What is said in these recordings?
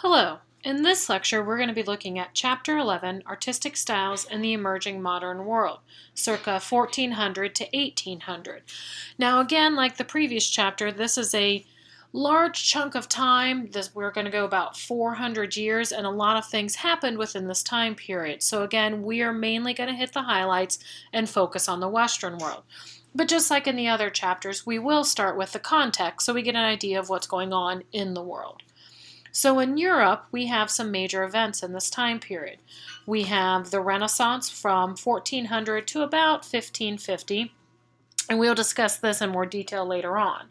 Hello. In this lecture, we're going to be looking at Chapter 11, Artistic Styles in the Emerging Modern World, circa 1400 to 1800. Now again, like the previous chapter, this is a large chunk of time. We're going to go about 400 years, and a lot of things happened within this time period. So again, we are mainly going to hit the highlights and focus on the Western world. But just like in the other chapters, we will start with the context so we get an idea of what's going on in the world. So in Europe, we have some major events in this time period. We have the Renaissance from 1400 to about 1550, and we'll discuss this in more detail later on.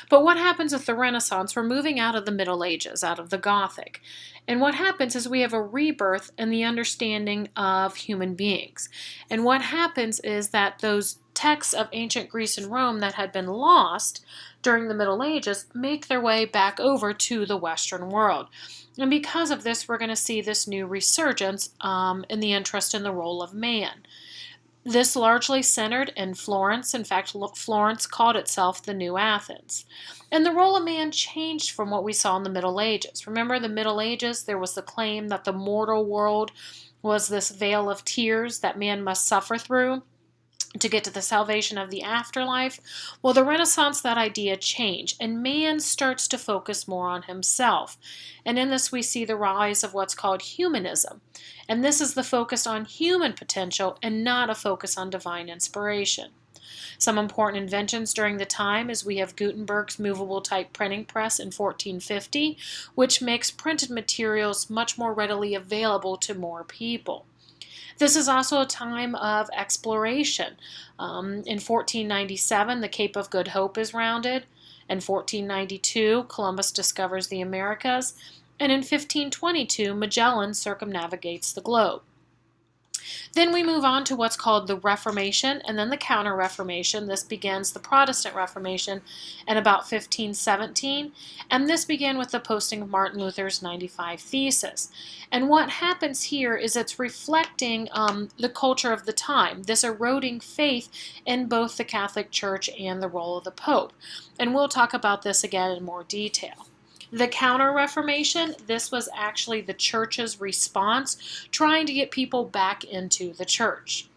But what happens with the Renaissance? We're moving out of the Middle Ages, out of the Gothic. And what happens is we have a rebirth in the understanding of human beings. And what happens is that those texts of ancient Greece and Rome that had been lost during the Middle Ages make their way back over to the Western world. And because of this, we're going to see this new resurgence in the interest in the role of man. This largely centered in Florence. In fact, Florence called itself the New Athens. And the role of man changed from what we saw in the Middle Ages. Remember, the Middle Ages, there was the claim that the mortal world was this vale of tears that man must suffer through to get to the salvation of the afterlife. Well, the Renaissance, that idea changed, and man starts to focus more on himself. And in this, we see the rise of what's called humanism. And this is the focus on human potential and not a focus on divine inspiration. Some important inventions during the time is we have Gutenberg's movable type printing press in 1450, which makes printed materials much more readily available to more people. This is also a time of exploration. In 1497, the Cape of Good Hope is rounded. In 1492, Columbus discovers the Americas. And in 1522, Magellan circumnavigates the globe. Then we move on to what's called the Reformation and then the Counter-Reformation. This begins the Protestant Reformation in about 1517, and this began with the posting of Martin Luther's 95 Theses. And what happens here is it's reflecting the culture of the time, this eroding faith in both the Catholic Church and the role of the Pope. And we'll talk about this again in more detail. The Counter-Reformation, this was actually the church's response, trying to get people back into the church.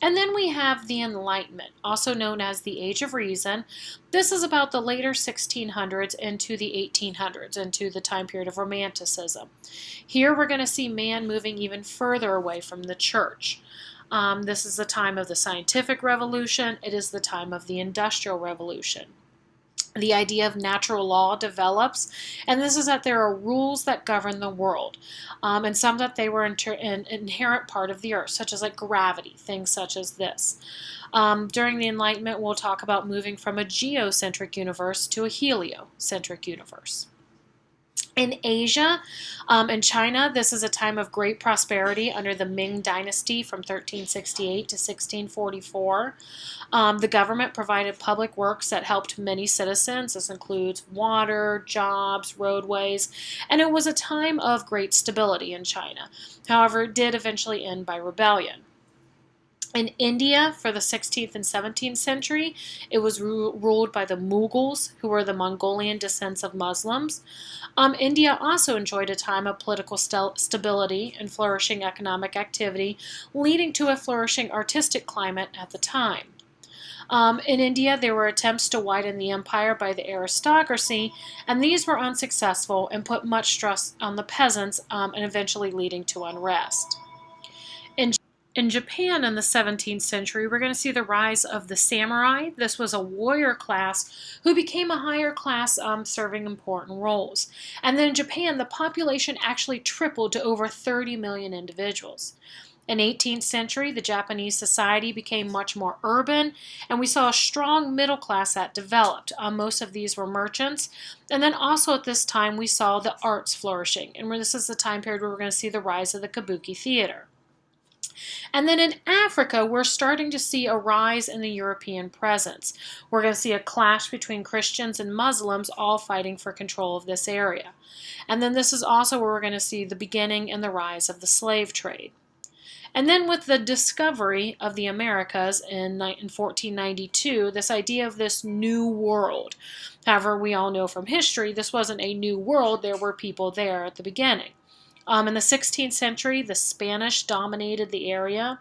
And then we have the Enlightenment, also known as the Age of Reason. This is about the later 1600s into the 1800s, into the time period of Romanticism. Here we're going to see man moving even further away from the church. This is the time of the scientific revolution. It is the time of the Industrial Revolution. The idea of natural law develops, and this is that there are rules that govern the world, and some that they were an inherent part of the earth, such as like gravity, things such as this. During the Enlightenment, we'll talk about moving from a geocentric universe to a heliocentric universe. In Asia and China, this is a time of great prosperity under the Ming Dynasty from 1368 to 1644. The government provided public works that helped many citizens. This includes water, jobs, roadways, and it was a time of great stability in China. However, it did eventually end by rebellion. In India, for the 16th and 17th century, it was ruled by the Mughals, who were the Mongolian descents of Muslims. India also enjoyed a time of political stability and flourishing economic activity, leading to a flourishing artistic climate at the time. In India, there were attempts to widen the empire by the aristocracy, and these were unsuccessful and put much stress on the peasants, and eventually leading to unrest. In Japan in the 17th century, we're going to see the rise of the samurai. This was a warrior class who became a higher class serving important roles. And then in Japan, the population actually tripled to over 30 million individuals. In 18th century, the Japanese society became much more urban, and we saw a strong middle class that developed. Most of these were merchants. And then also at this time, we saw the arts flourishing. And this is the time period where we're going to see the rise of the kabuki theater. And then in Africa, we're starting to see a rise in the European presence. We're going to see a clash between Christians and Muslims, all fighting for control of this area. And then this is also where we're going to see the beginning and the rise of the slave trade. And then with the discovery of the Americas in 1492, this idea of this new world. However, we all know from history, this wasn't a new world. There were people there at the beginning. In the 16th century, the Spanish dominated the area.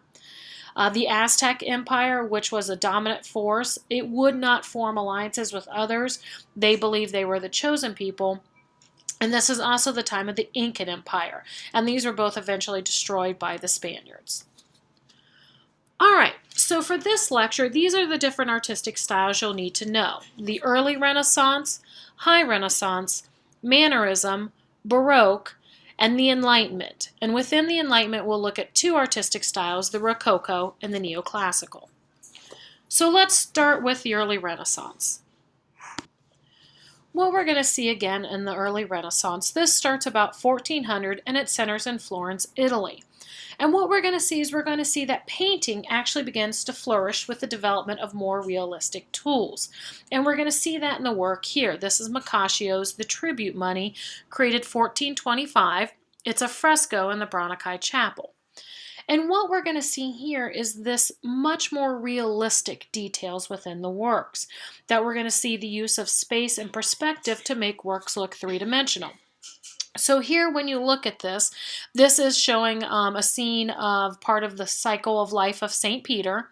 The Aztec Empire, which was a dominant force, it would not form alliances with others. They believed they were the chosen people. And this is also the time of the Incan Empire. And these were both eventually destroyed by the Spaniards. All right, so for this lecture, these are the different artistic styles you'll need to know. The early Renaissance, High Renaissance, Mannerism, Baroque, and the Enlightenment. And within the Enlightenment, we'll look at two artistic styles, the Rococo and the Neoclassical. So let's start with the early Renaissance. What we're going to see again in the early Renaissance, this starts about 1400 and it centers in Florence, Italy. And what we're going to see is we're going to see that painting actually begins to flourish with the development of more realistic tools. And we're going to see that in the work here. This is Boccaccio's The Tribute Money, created 1425. It's a fresco in the BAROQUE chapel. And what we're going to see here is this much more realistic details within the works, that we're going to see the use of space and perspective to make works look three-dimensional. So here, when you look at this, this is showing a scene of part of the cycle of life of St. Peter.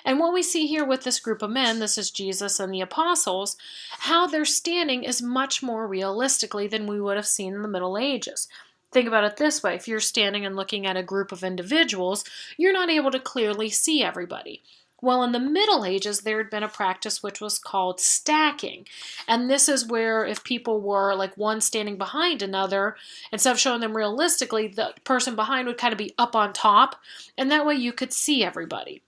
And what we see here with this group of men, this is Jesus and the apostles, how they're standing is much more realistically than we would have seen in the Middle Ages. Think about it this way. If you're standing and looking at a group of individuals, you're not able to clearly see everybody. Well, in the Middle Ages, there had been a practice which was called stacking. And this is where if people were like one standing behind another, instead of showing them realistically, the person behind would kind of be up on top. And that way you could see everybody.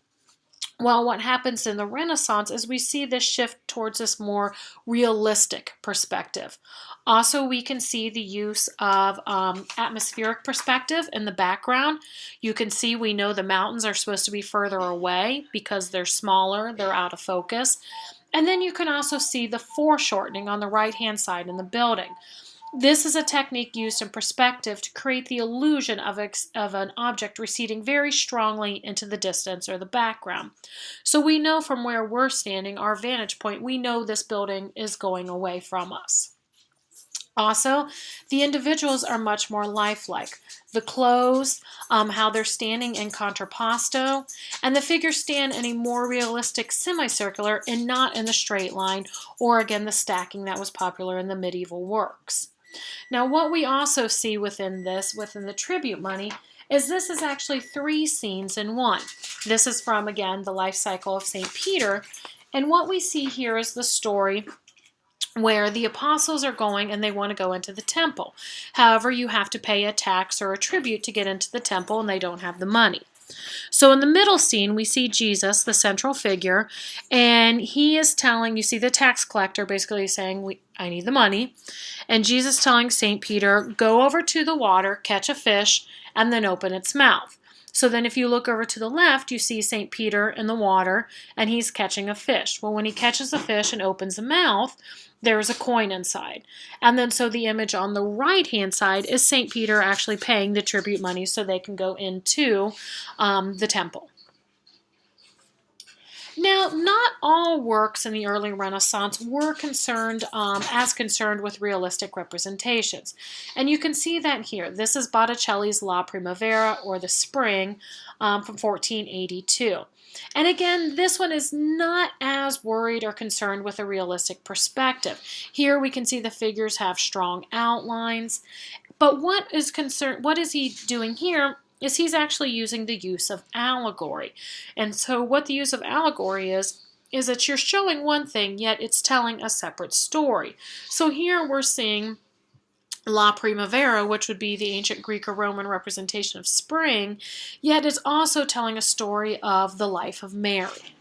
Well, what happens in the Renaissance is we see this shift towards this more realistic perspective. Also, we can see the use of atmospheric perspective in the background. You can see we know the mountains are supposed to be further away because they're smaller, they're out of focus. And then you can also see the foreshortening on the right-hand side in the building. This is a technique used in perspective to create the illusion of an object receding very strongly into the distance or the background. So we know from where we're standing, our vantage point, we know this building is going away from us. Also, the individuals are much more lifelike. The clothes, how they're standing in contrapposto, and the figures stand in a more realistic semicircular and not in the straight line, or again the stacking that was popular in the medieval works. Now, what we also see within the tribute money, is this is actually three scenes in one. This is from, again, the life cycle of St. Peter. And what we see here is the story where the apostles are going and they want to go into the temple. However, you have to pay a tax or a tribute to get into the temple, and they don't have the money. So in the middle scene, we see Jesus, the central figure, and he is telling, you see the tax collector basically saying, I need the money. And Jesus telling St. Peter, go over to the water, catch a fish, and then open its mouth. So then if you look over to the left, you see St. Peter in the water, and he's catching a fish. Well, when he catches the fish and opens the mouth, there's a coin inside. And then so the image on the right-hand side is St. Peter actually paying the tribute money so they can go into the temple. Now, not all works in the early Renaissance were concerned with realistic representations. And you can see that here. This is Botticelli's La Primavera, or the Spring, from 1482. And again, this one is not as worried or concerned with a realistic perspective. Here we can see the figures have strong outlines. But what is he doing here is he's actually using the use of allegory. And so what the use of allegory is that you're showing one thing, yet it's telling a separate story. So here we're seeing La Primavera, which would be the ancient Greek or Roman representation of spring, yet it's also telling a story of the life of Mary.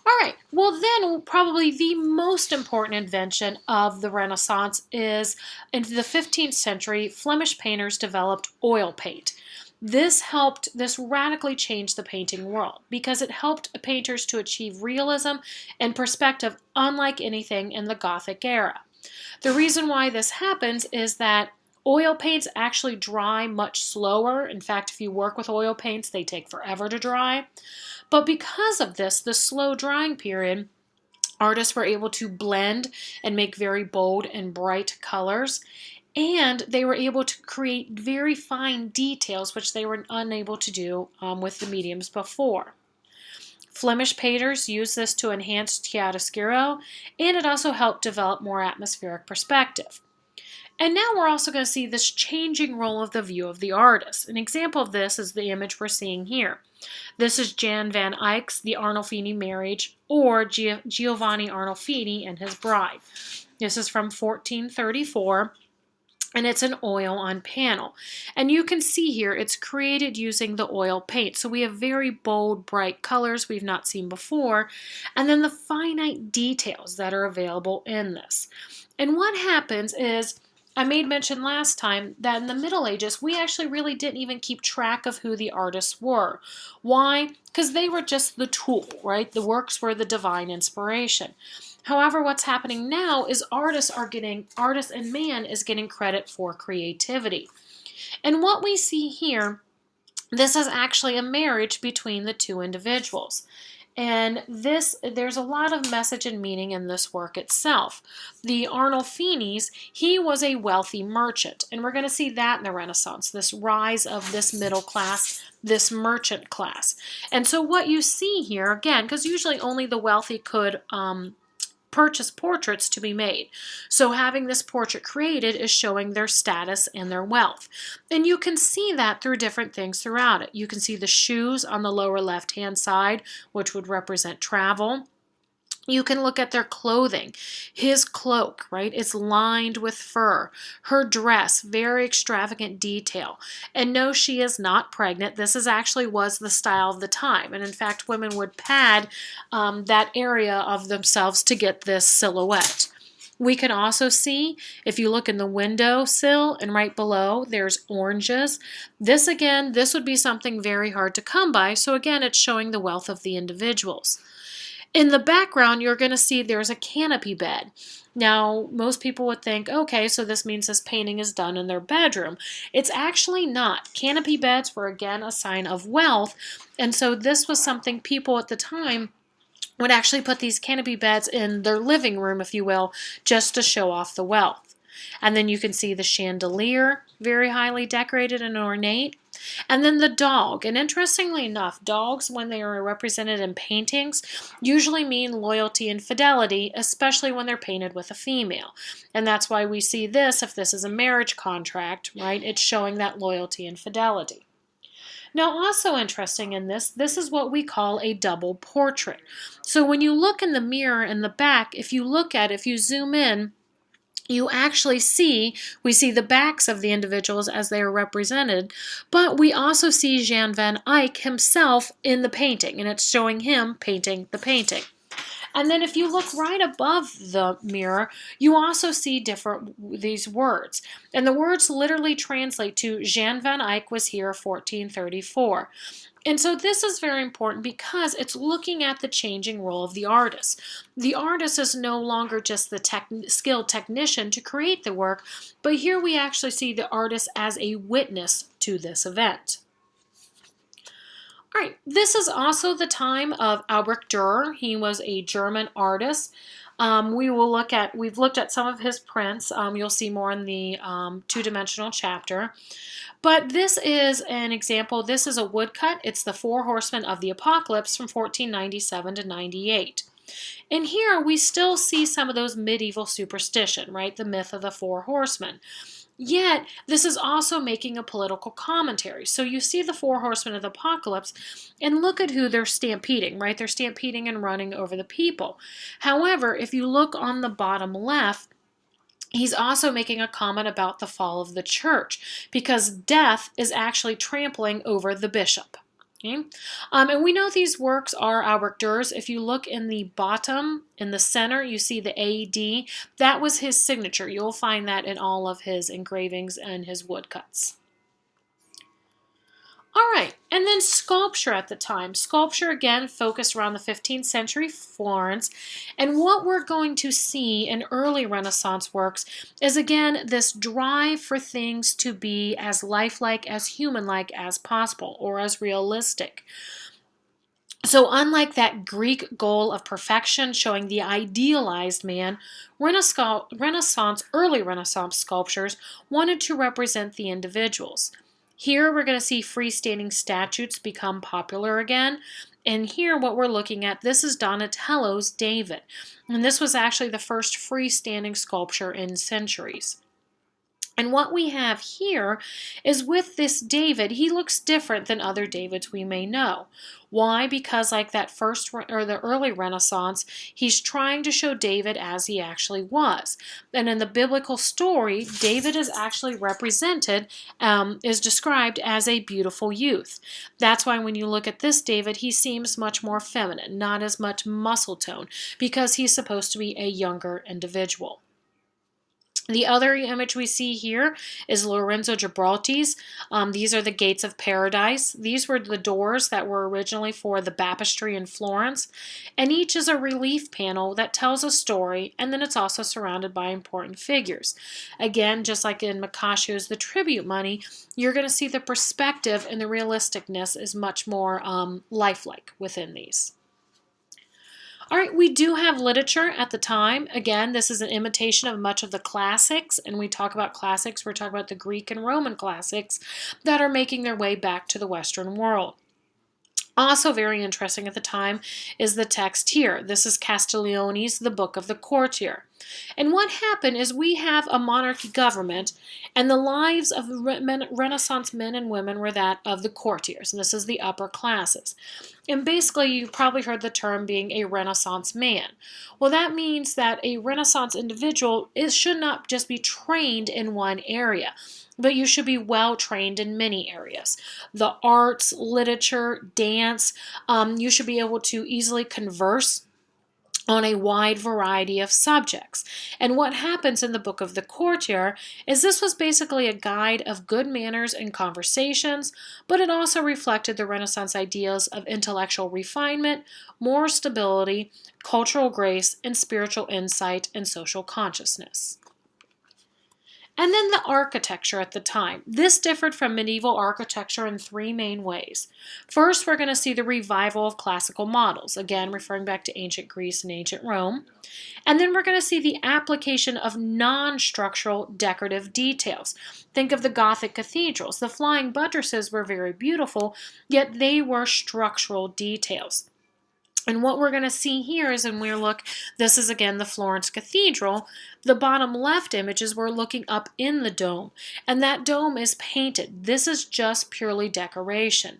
All right, well then probably the most important invention of the Renaissance is in the 15th century, Flemish painters developed oil paint. This radically changed the painting world because it helped painters to achieve realism and perspective unlike anything in the Gothic era. The reason why this happens is that Oil paints actually dry much slower. In fact, if you work with oil paints, they take forever to dry. But because of this, the slow drying period, artists were able to blend and make very bold and bright colors, and they were able to create very fine details, which they were unable to do with the mediums before. Flemish painters used this to enhance chiaroscuro, and it also helped develop more atmospheric perspective. And now we're also going to see this changing role of the view of the artist. An example of this is the image we're seeing here. This is Jan van Eyck's The Arnolfini Marriage, or Giovanni Arnolfini and His Bride. This is from 1434. And it's an oil on panel. And you can see here it's created using the oil paint. So we have very bold, bright colors we've not seen before, and then the finite details that are available in this. And what happens is, I made mention last time that in the Middle Ages, we actually really didn't even keep track of who the artists were. Why? Because they were just the tool, right? The works were the divine inspiration. However, what's happening now is artists and man is getting credit for creativity. And what we see here, this is actually a marriage between the two individuals. And there's a lot of message and meaning in this work itself. The Arnolfinis, he was a wealthy merchant, and we're going to see that in the Renaissance, this rise of this middle class, this merchant class. And so what you see here, again, because usually only the wealthy could purchase portraits to be made. So having this portrait created is showing their status and their wealth. And you can see that through different things throughout it. You can see the shoes on the lower left-hand side, which would represent travel. You can look at their clothing. His cloak, right, it's lined with fur. Her dress, very extravagant detail. And no, she is not pregnant. This actually was the style of the time. And in fact, women would pad that area of themselves to get this silhouette. We can also see, if you look in the window sill and right below, there's oranges. This would be something very hard to come by. So again, it's showing the wealth of the individuals. In the background, you're going to see there's a canopy bed. Now, most people would think, okay, so this means this painting is done in their bedroom. It's actually not. Canopy beds were, again, a sign of wealth, and so this was something people at the time would actually put these canopy beds in their living room, if you will, just to show off the wealth. And then you can see the chandelier, very highly decorated and ornate. And then the dog. And interestingly enough, dogs, when they are represented in paintings, usually mean loyalty and fidelity, especially when they're painted with a female. And that's why we see this, if this is a marriage contract, right? It's showing that loyalty and fidelity. Now, also interesting in this is what we call a double portrait. So when you look in the mirror in the back, if you zoom in, you actually we see the backs of the individuals as they are represented, but we also see Jan van Eyck himself in the painting, and it's showing him painting the painting. And then if you look right above the mirror, you also see these words. And the words literally translate to Jan van Eyck was here 1434. And so this is very important because it's looking at the changing role of the artist. The artist is no longer just the skilled technician to create the work, but here we actually see the artist as a witness to this event. All right, this is also the time of Albrecht Dürer. He was a German artist. We've looked at some of his prints. You'll see more in the two-dimensional chapter. But this is an example. This is a woodcut. It's the Four Horsemen of the Apocalypse from 1497 to 98. And here we still see some of those medieval superstition, right? The myth of the Four Horsemen. Yet, this is also making a political commentary. So you see the Four Horsemen of the Apocalypse, and look at who they're stampeding, right? They're stampeding and running over the people. However, if you look on the bottom left, he's also making a comment about the fall of the church, because death is actually trampling over the bishop. Okay? And we know these works are Albrecht Dürer's. If you look in the bottom, in the center, you see the AD. That was his signature. You'll find that in all of his engravings and his woodcuts. All right, and then sculpture at the time. Sculpture, again, focused around the 15th century Florence. And what we're going to see in early Renaissance works is, again, this drive for things to be as lifelike, as human-like as possible, or as realistic. So unlike that Greek goal of perfection showing the idealized man, early Renaissance sculptures wanted to represent the individuals. Here we're going to see freestanding statues become popular again. And here what we're looking at, this is Donatello's David. And this was actually the first freestanding sculpture in centuries. And what we have here is with this David, he looks different than other Davids we may know. Why? Because like that the early Renaissance, he's trying to show David as he actually was. And in the biblical story, David is actually represented, is described as a beautiful youth. That's why when you look at this David, he seems much more feminine, not as much muscle tone, because he's supposed to be a younger individual. The other image we see here is Lorenzo Ghiberti's. These are the gates of paradise. These were the doors that were originally for the baptistry in Florence. And each is a relief panel that tells a story, and then it's also surrounded by important figures. Again, just like in Maccaccio's The Tribute Money, you're going to see the perspective and the realisticness is much more lifelike within these. All right, we do have literature at the time. Again, this is an imitation of much of the classics, and we talk about classics, we're talking about the Greek and Roman classics that are making their way back to the Western world. Also very interesting at the time is the text here. This is Castiglione's The Book of the Courtier. And what happened is we have a monarchy government, and the lives of Renaissance men and women were that of the courtiers, and this is the upper classes. And basically, you've probably heard the term being a Renaissance man. Well, that means that a Renaissance individual should not just be trained in one area, but you should be well trained in many areas. The arts, literature, dance, you should be able to easily converse on a wide variety of subjects. And what happens in the Book of the Courtier is this was basically a guide of good manners and conversations, but it also reflected the Renaissance ideals of intellectual refinement, moral stability, cultural grace, and spiritual insight and social consciousness. And then the architecture at the time. This differed from medieval architecture in three main ways. First, we're going to see the revival of classical models, again referring back to ancient Greece and ancient Rome. And then we're going to see the application of non-structural decorative details. Think of the Gothic cathedrals. The flying buttresses were very beautiful, yet they were structural details. And what we're going to see here is when we look, this is again the Florence Cathedral, the bottom left images we're looking up in the dome, and that dome is painted. This is just purely decoration.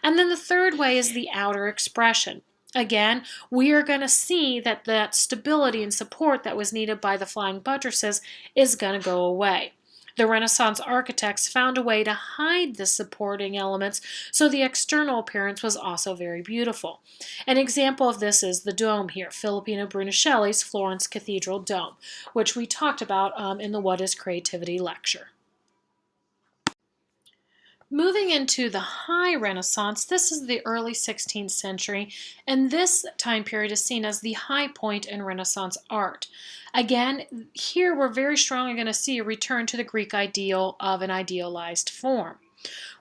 And then the third way is the outer expression. Again, we are going to see that that stability and support that was needed by the flying buttresses is going to go away. The Renaissance architects found a way to hide the supporting elements, so the external appearance was also very beautiful. An example of this is the dome here, Filippino Brunelleschi's Florence Cathedral Dome, which we talked about in the What is Creativity lecture. Moving into the High Renaissance, this is the early 16th century, and this time period is seen as the high point in Renaissance art. Again, here we're very strongly going to see a return to the Greek ideal of an idealized form.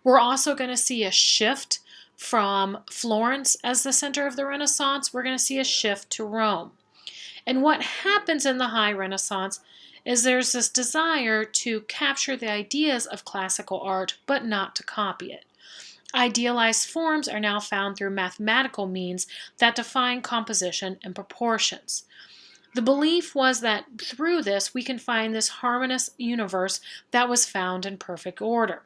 We're also going to see a shift from Florence as the center of the Renaissance. We're going to see a shift to Rome. And what happens in the High Renaissance is there's this desire to capture the ideas of classical art, but not to copy it. Idealized forms are now found through mathematical means that define composition and proportions. The belief was that through this we can find this harmonious universe that was found in perfect order.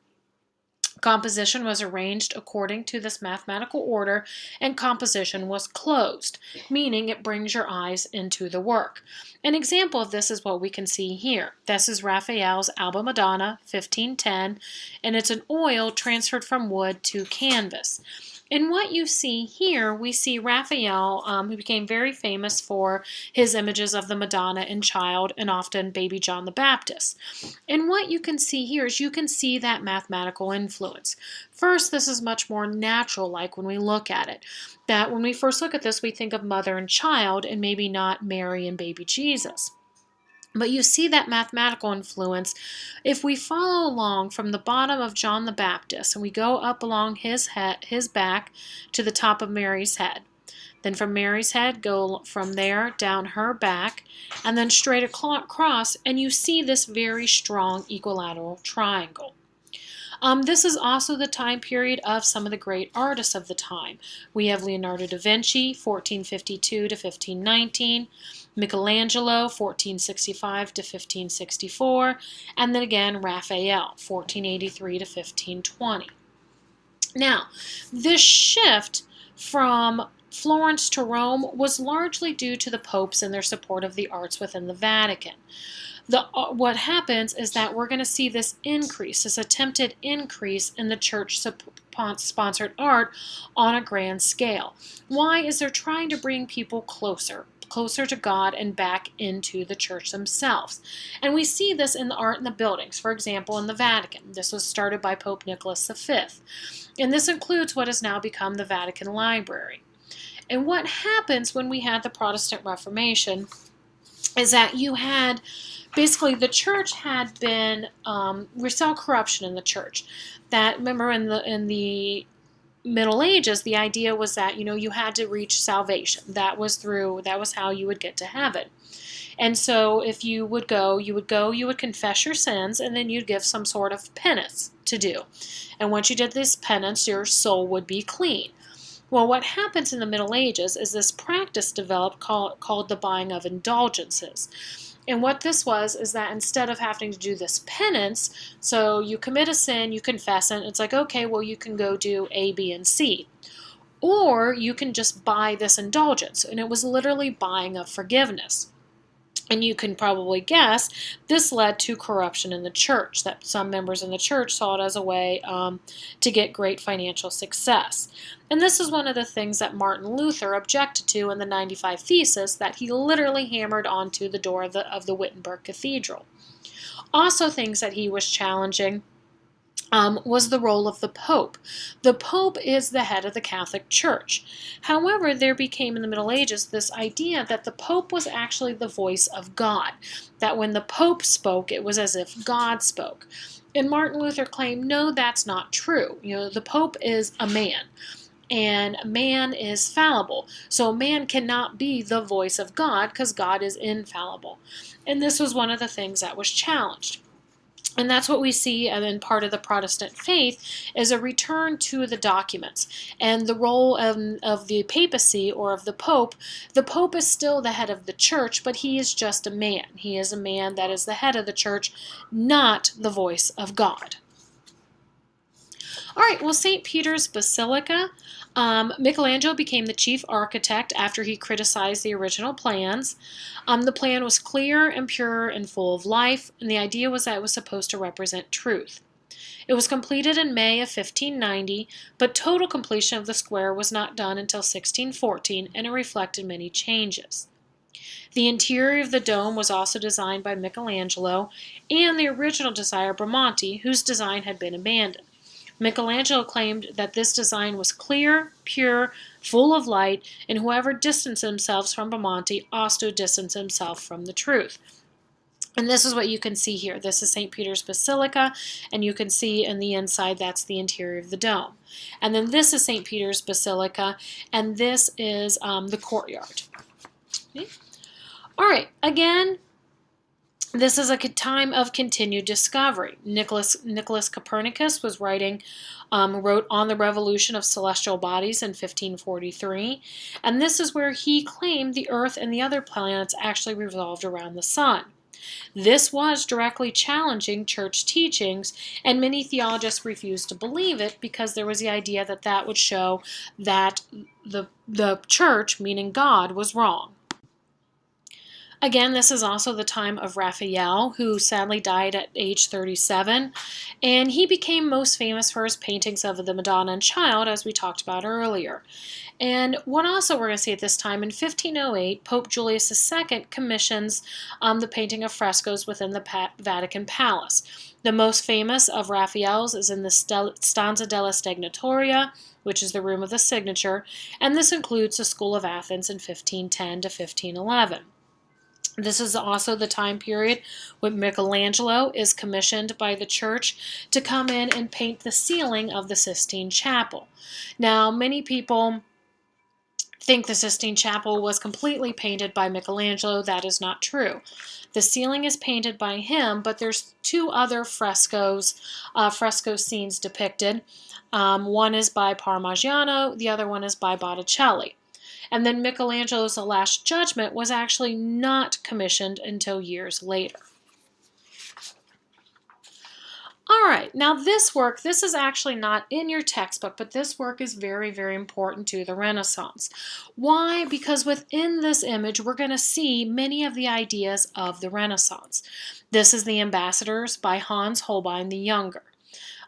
Composition was arranged according to this mathematical order, and composition was closed, meaning it brings your eyes into the work. An example of this is what we can see here. This is Raphael's Alba Madonna, 1510, and it's an oil transferred from wood to canvas. And what you see here, we see Raphael, who became very famous for his images of the Madonna and Child and often baby John the Baptist. And what you can see here is you can see that mathematical influence. First, this is much more natural-like when we look at it. That when we first look at this, we think of mother and child and maybe not Mary and baby Jesus. But you see that mathematical influence. If we follow along from the bottom of John the Baptist and we go up along his head, his back to the top of Mary's head, then from Mary's head, go from there down her back, and then straight across, and you see this very strong equilateral triangle. This is also the time period of some of the great artists of the time. We have Leonardo da Vinci, 1452 to 1519, Michelangelo, 1465 to 1564, and then again Raphael, 1483 to 1520. Now, this shift from Florence to Rome was largely due to the popes and their support of the arts within the Vatican. What happens is that we're going to see this increase, this attempted increase in the church-sponsored art on a grand scale. Why? Is they're trying to bring people closer to God and back into the church themselves. And we see this in the art in the buildings. For example, in the Vatican. This was started by Pope Nicholas V. And this includes what has now become the Vatican Library. And what happens when we had the Protestant Reformation is that you had basically the church had been, we saw corruption in the church. That, remember in the Middle Ages, the idea was that, you had to reach salvation. That was how you would get to heaven. And so if you would confess your sins, and then you'd give some sort of penance to do. And once you did this penance, your soul would be clean. Well, what happens in the Middle Ages is this practice developed called the buying of indulgences. And what this was is that instead of having to do this penance, so you commit a sin, you confess it, it's like, okay, well, you can go do A, B, and C. Or you can just buy this indulgence. And it was literally buying of forgiveness. And you can probably guess this led to corruption in the church, that some members in the church saw it as a way to get great financial success. And this is one of the things that Martin Luther objected to in the 95 Thesis that he literally hammered onto the door of the Wittenberg Cathedral. Also, things that he was challenging was the role of the Pope. The Pope is the head of the Catholic Church. However, there became in the Middle Ages this idea that the Pope was actually the voice of God, that when the Pope spoke, it was as if God spoke. And Martin Luther claimed, no, that's not true. The Pope is a man, and man is fallible. So man cannot be the voice of God because God is infallible. And this was one of the things that was challenged. And that's what we see in part of the Protestant faith is a return to the documents and the role of the papacy or of the Pope. The Pope is still the head of the church, but he is just a man. He is a man that is the head of the church, not the voice of God. All right, well, St. Peter's Basilica, Michelangelo became the chief architect after he criticized the original plans. The plan was clear and pure and full of life, and the idea was that it was supposed to represent truth. It was completed in May of 1590, but total completion of the square was not done until 1614, and it reflected many changes. The interior of the dome was also designed by Michelangelo and the original designer Bramante, whose design had been abandoned. Michelangelo claimed that this design was clear, pure, full of light, and whoever distanced themselves from Bramante also distanced himself from the truth. And this is what you can see here. This is St. Peter's Basilica, and you can see in the inside that's the interior of the dome. And then this is St. Peter's Basilica, and this is the courtyard. Okay. All right, again, this is a time of continued discovery. Nicholas Copernicus was wrote on the revolution of celestial bodies in 1543, and this is where he claimed the Earth and the other planets actually revolved around the sun. This was directly challenging church teachings, and many theologians refused to believe it because there was the idea that that would show that the church, meaning God, was wrong. Again, this is also the time of Raphael, who sadly died at age 37, and he became most famous for his paintings of the Madonna and Child, as we talked about earlier. And what also we're going to see at this time, in 1508, Pope Julius II commissions the painting of frescoes within the Vatican Palace. The most famous of Raphael's is in the Stanza della Stagnatoria, which is the room of the signature, and this includes the School of Athens in 1510 to 1511. This is also the time period when Michelangelo is commissioned by the church to come in and paint the ceiling of the Sistine Chapel. Now, many people think the Sistine Chapel was completely painted by Michelangelo. That is not true. The ceiling is painted by him, but there's two other fresco scenes depicted. One is by Parmigiano, the other one is by Botticelli. And then Michelangelo's The Last Judgment was actually not commissioned until years later. All right, now this work, this is actually not in your textbook, but this work is very, very important to the Renaissance. Why? Because within this image, we're going to see many of the ideas of the Renaissance. This is The Ambassadors by Hans Holbein the Younger.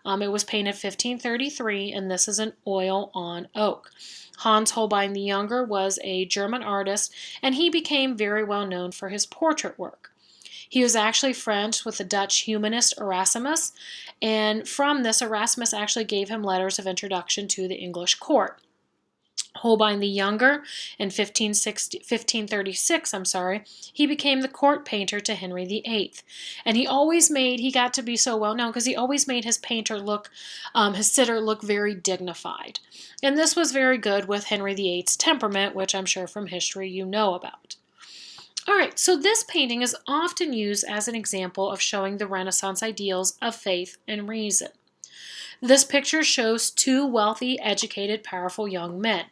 It was painted 1533, and this is an oil on oak. Hans Holbein the Younger was a German artist, and he became very well known for his portrait work. He was actually friends with the Dutch humanist Erasmus, and from this, Erasmus actually gave him letters of introduction to the English court. Holbein the Younger, in 1536, he became the court painter to Henry VIII. And he got to be so well known because he always made his sitter look very dignified. And this was very good with Henry VIII's temperament, which I'm sure from history you know about. All right, so this painting is often used as an example of showing the Renaissance ideals of faith and reason. This picture shows two wealthy, educated, powerful young men.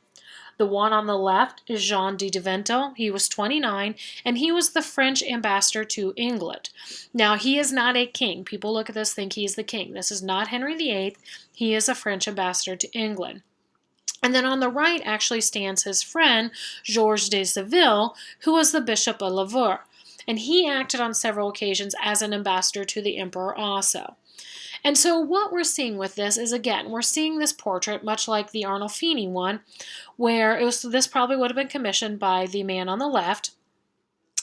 The one on the left is Jean de Vento. He was 29, and he was the French ambassador to England. Now, he is not a king. People look at this, think he is the king. This is not Henry VIII. He is a French ambassador to England. And then on the right actually stands his friend, Georges de Seville, who was the Bishop of Lavaur. And he acted on several occasions as an ambassador to the emperor also. And so what we're seeing with this is, again, we're seeing this portrait, much like the Arnolfini one, where this probably would have been commissioned by the man on the left.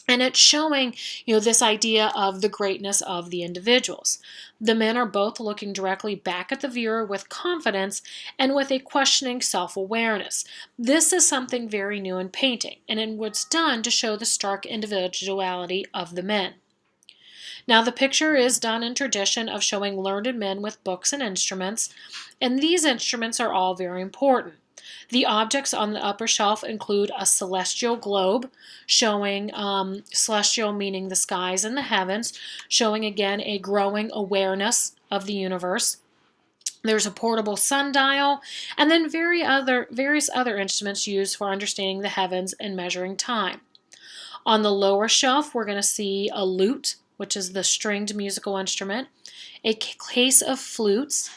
And it's showing, this idea of the greatness of the individuals. The men are both looking directly back at the viewer with confidence and with a questioning self-awareness. This is something very new in painting, and it was done to show the stark individuality of the men. Now, the picture is done in tradition of showing learned men with books and instruments, and these instruments are all very important. The objects on the upper shelf include a celestial globe, showing celestial meaning the skies and the heavens, showing again a growing awareness of the universe. There's a portable sundial, and then various other instruments used for understanding the heavens and measuring time. On the lower shelf, we're going to see a lute, which is the stringed musical instrument, a case of flutes,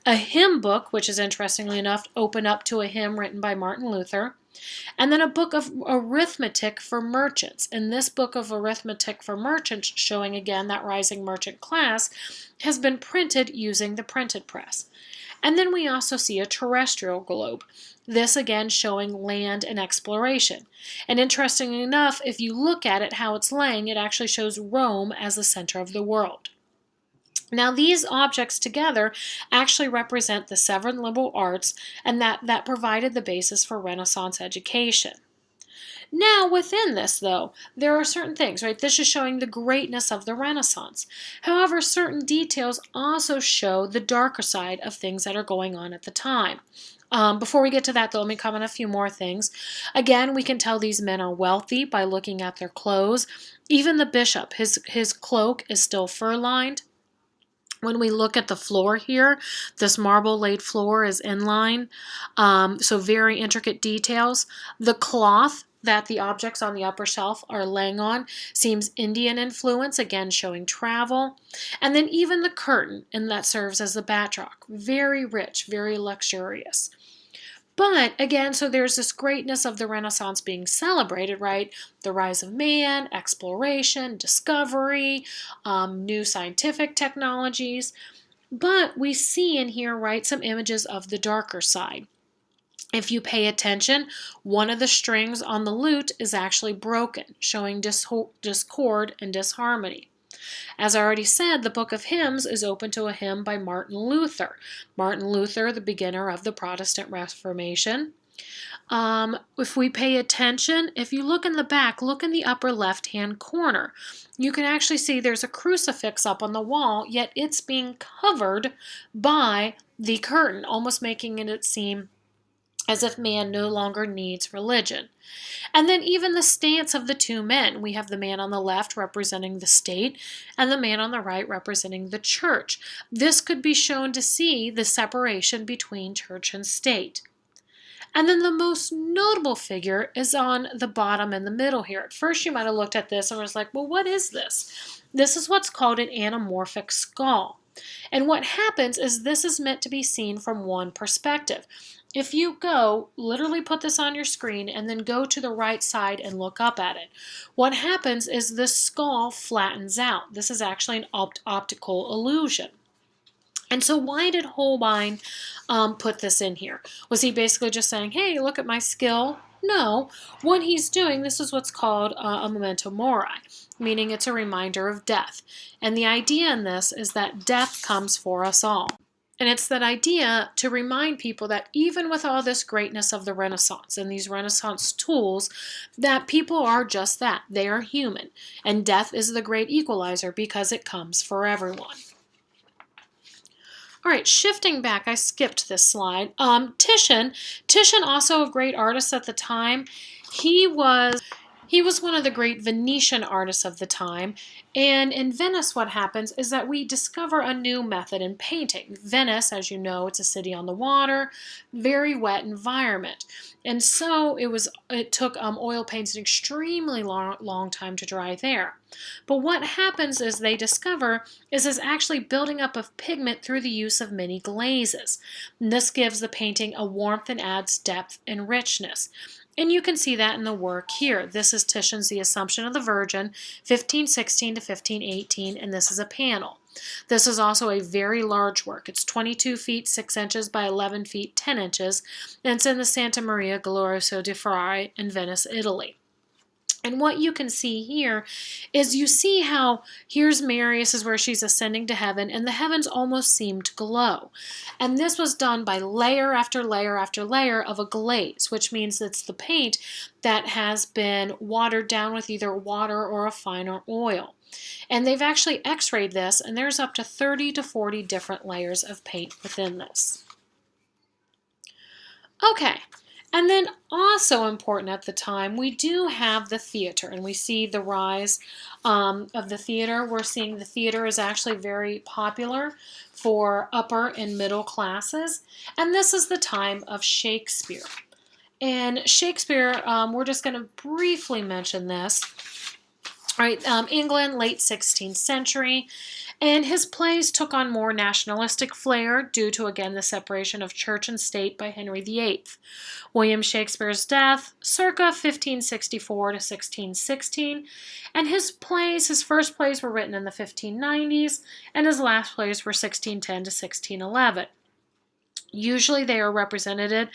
a hymn book, which is interestingly enough open up to a hymn written by Martin Luther, and then a book of arithmetic for merchants. And this book of arithmetic for merchants, showing again that rising merchant class, has been printed using the printed press. And then we also see a terrestrial globe. This again showing land and exploration. And interestingly enough, if you look at it, how it's laying, it actually shows Rome as the center of the world. Now, these objects together actually represent the seven liberal arts, and that provided the basis for Renaissance education. Now, within this, though, there are certain things, right? This is showing the greatness of the Renaissance. However, certain details also show the darker side of things that are going on at the time. Before we get to that, though, let me comment on a few more things. Again, we can tell these men are wealthy by looking at their clothes. Even the bishop, his cloak is still fur-lined. When we look at the floor here, this marble-laid floor is inline, so very intricate details. The cloth that the objects on the upper shelf are laying on seems Indian influence, again showing travel. And then even the curtain, and that serves as the backdrop. Very rich, very luxurious. But again, so there's this greatness of the Renaissance being celebrated, right? The rise of man, exploration, discovery, new scientific technologies. But we see in here, right, some images of the darker side. If you pay attention, one of the strings on the lute is actually broken, showing discord and disharmony. As I already said, the Book of Hymns is open to a hymn by Martin Luther. Martin Luther, the beginner of the Protestant Reformation. If we pay attention, if you look in the back, look in the upper left-hand corner. You can actually see there's a crucifix up on the wall, yet it's being covered by the curtain, almost making it seem as if man no longer needs religion. And then even the stance of the two men. We have the man on the left representing the state and the man on the right representing the church. This could be shown to see the separation between church and state. And then the most notable figure is on the bottom in the middle here. At first you might have looked at this and was like, well, what is this? This is what's called an anamorphic skull. And what happens is this is meant to be seen from one perspective. If you go, literally put this on your screen and then go to the right side and look up at it, what happens is the skull flattens out. This is actually an optical illusion. And so why did Holbein put this in here? Was he basically just saying, hey, look at my skill? No. What he's doing, this is what's called a memento mori, meaning it's a reminder of death. And the idea in this is that death comes for us all. And it's that idea to remind people that even with all this greatness of the Renaissance and these Renaissance tools, that people are just that. They are human. And death is the great equalizer because it comes for everyone. All right, shifting back, I skipped this slide. Titian also a great artist at the time. He was one of the great Venetian artists of the time, and in Venice what happens is that we discover a new method in painting. Venice, as you know, it's a city on the water, very wet environment, and so it took oil paints an extremely long time to dry there. But what happens is they discover is actually building up of pigment through the use of many glazes. And this gives the painting a warmth and adds depth and richness. And you can see that in the work here. This is Titian's The Assumption of the Virgin, 1516 to 1518, and this is a panel. This is also a very large work. It's 22 feet 6 inches by 11 feet 10 inches, and it's in the Santa Maria Glorioso di Frari in Venice, Italy. And what you can see here is you see how here's Mary, this is where she's ascending to heaven, and the heavens almost seem to glow. And this was done by layer after layer after layer of a glaze, which means it's the paint that has been watered down with either water or a finer oil. And they've actually x-rayed this, and there's up to 30 to 40 different layers of paint within this. Okay. And then also important at the time, we do have the theater, and we see the rise of the theater. We're seeing the theater is actually very popular for upper and middle classes, and this is the time of Shakespeare. And Shakespeare, we're just going to briefly mention this. All right, England, late 16th century. And his plays took on more nationalistic flair due to, again, the separation of church and state by Henry VIII. William Shakespeare's death, circa 1564 to 1616, and his first plays were written in the 1590s, and his last plays were 1610 to 1611. Usually they are represented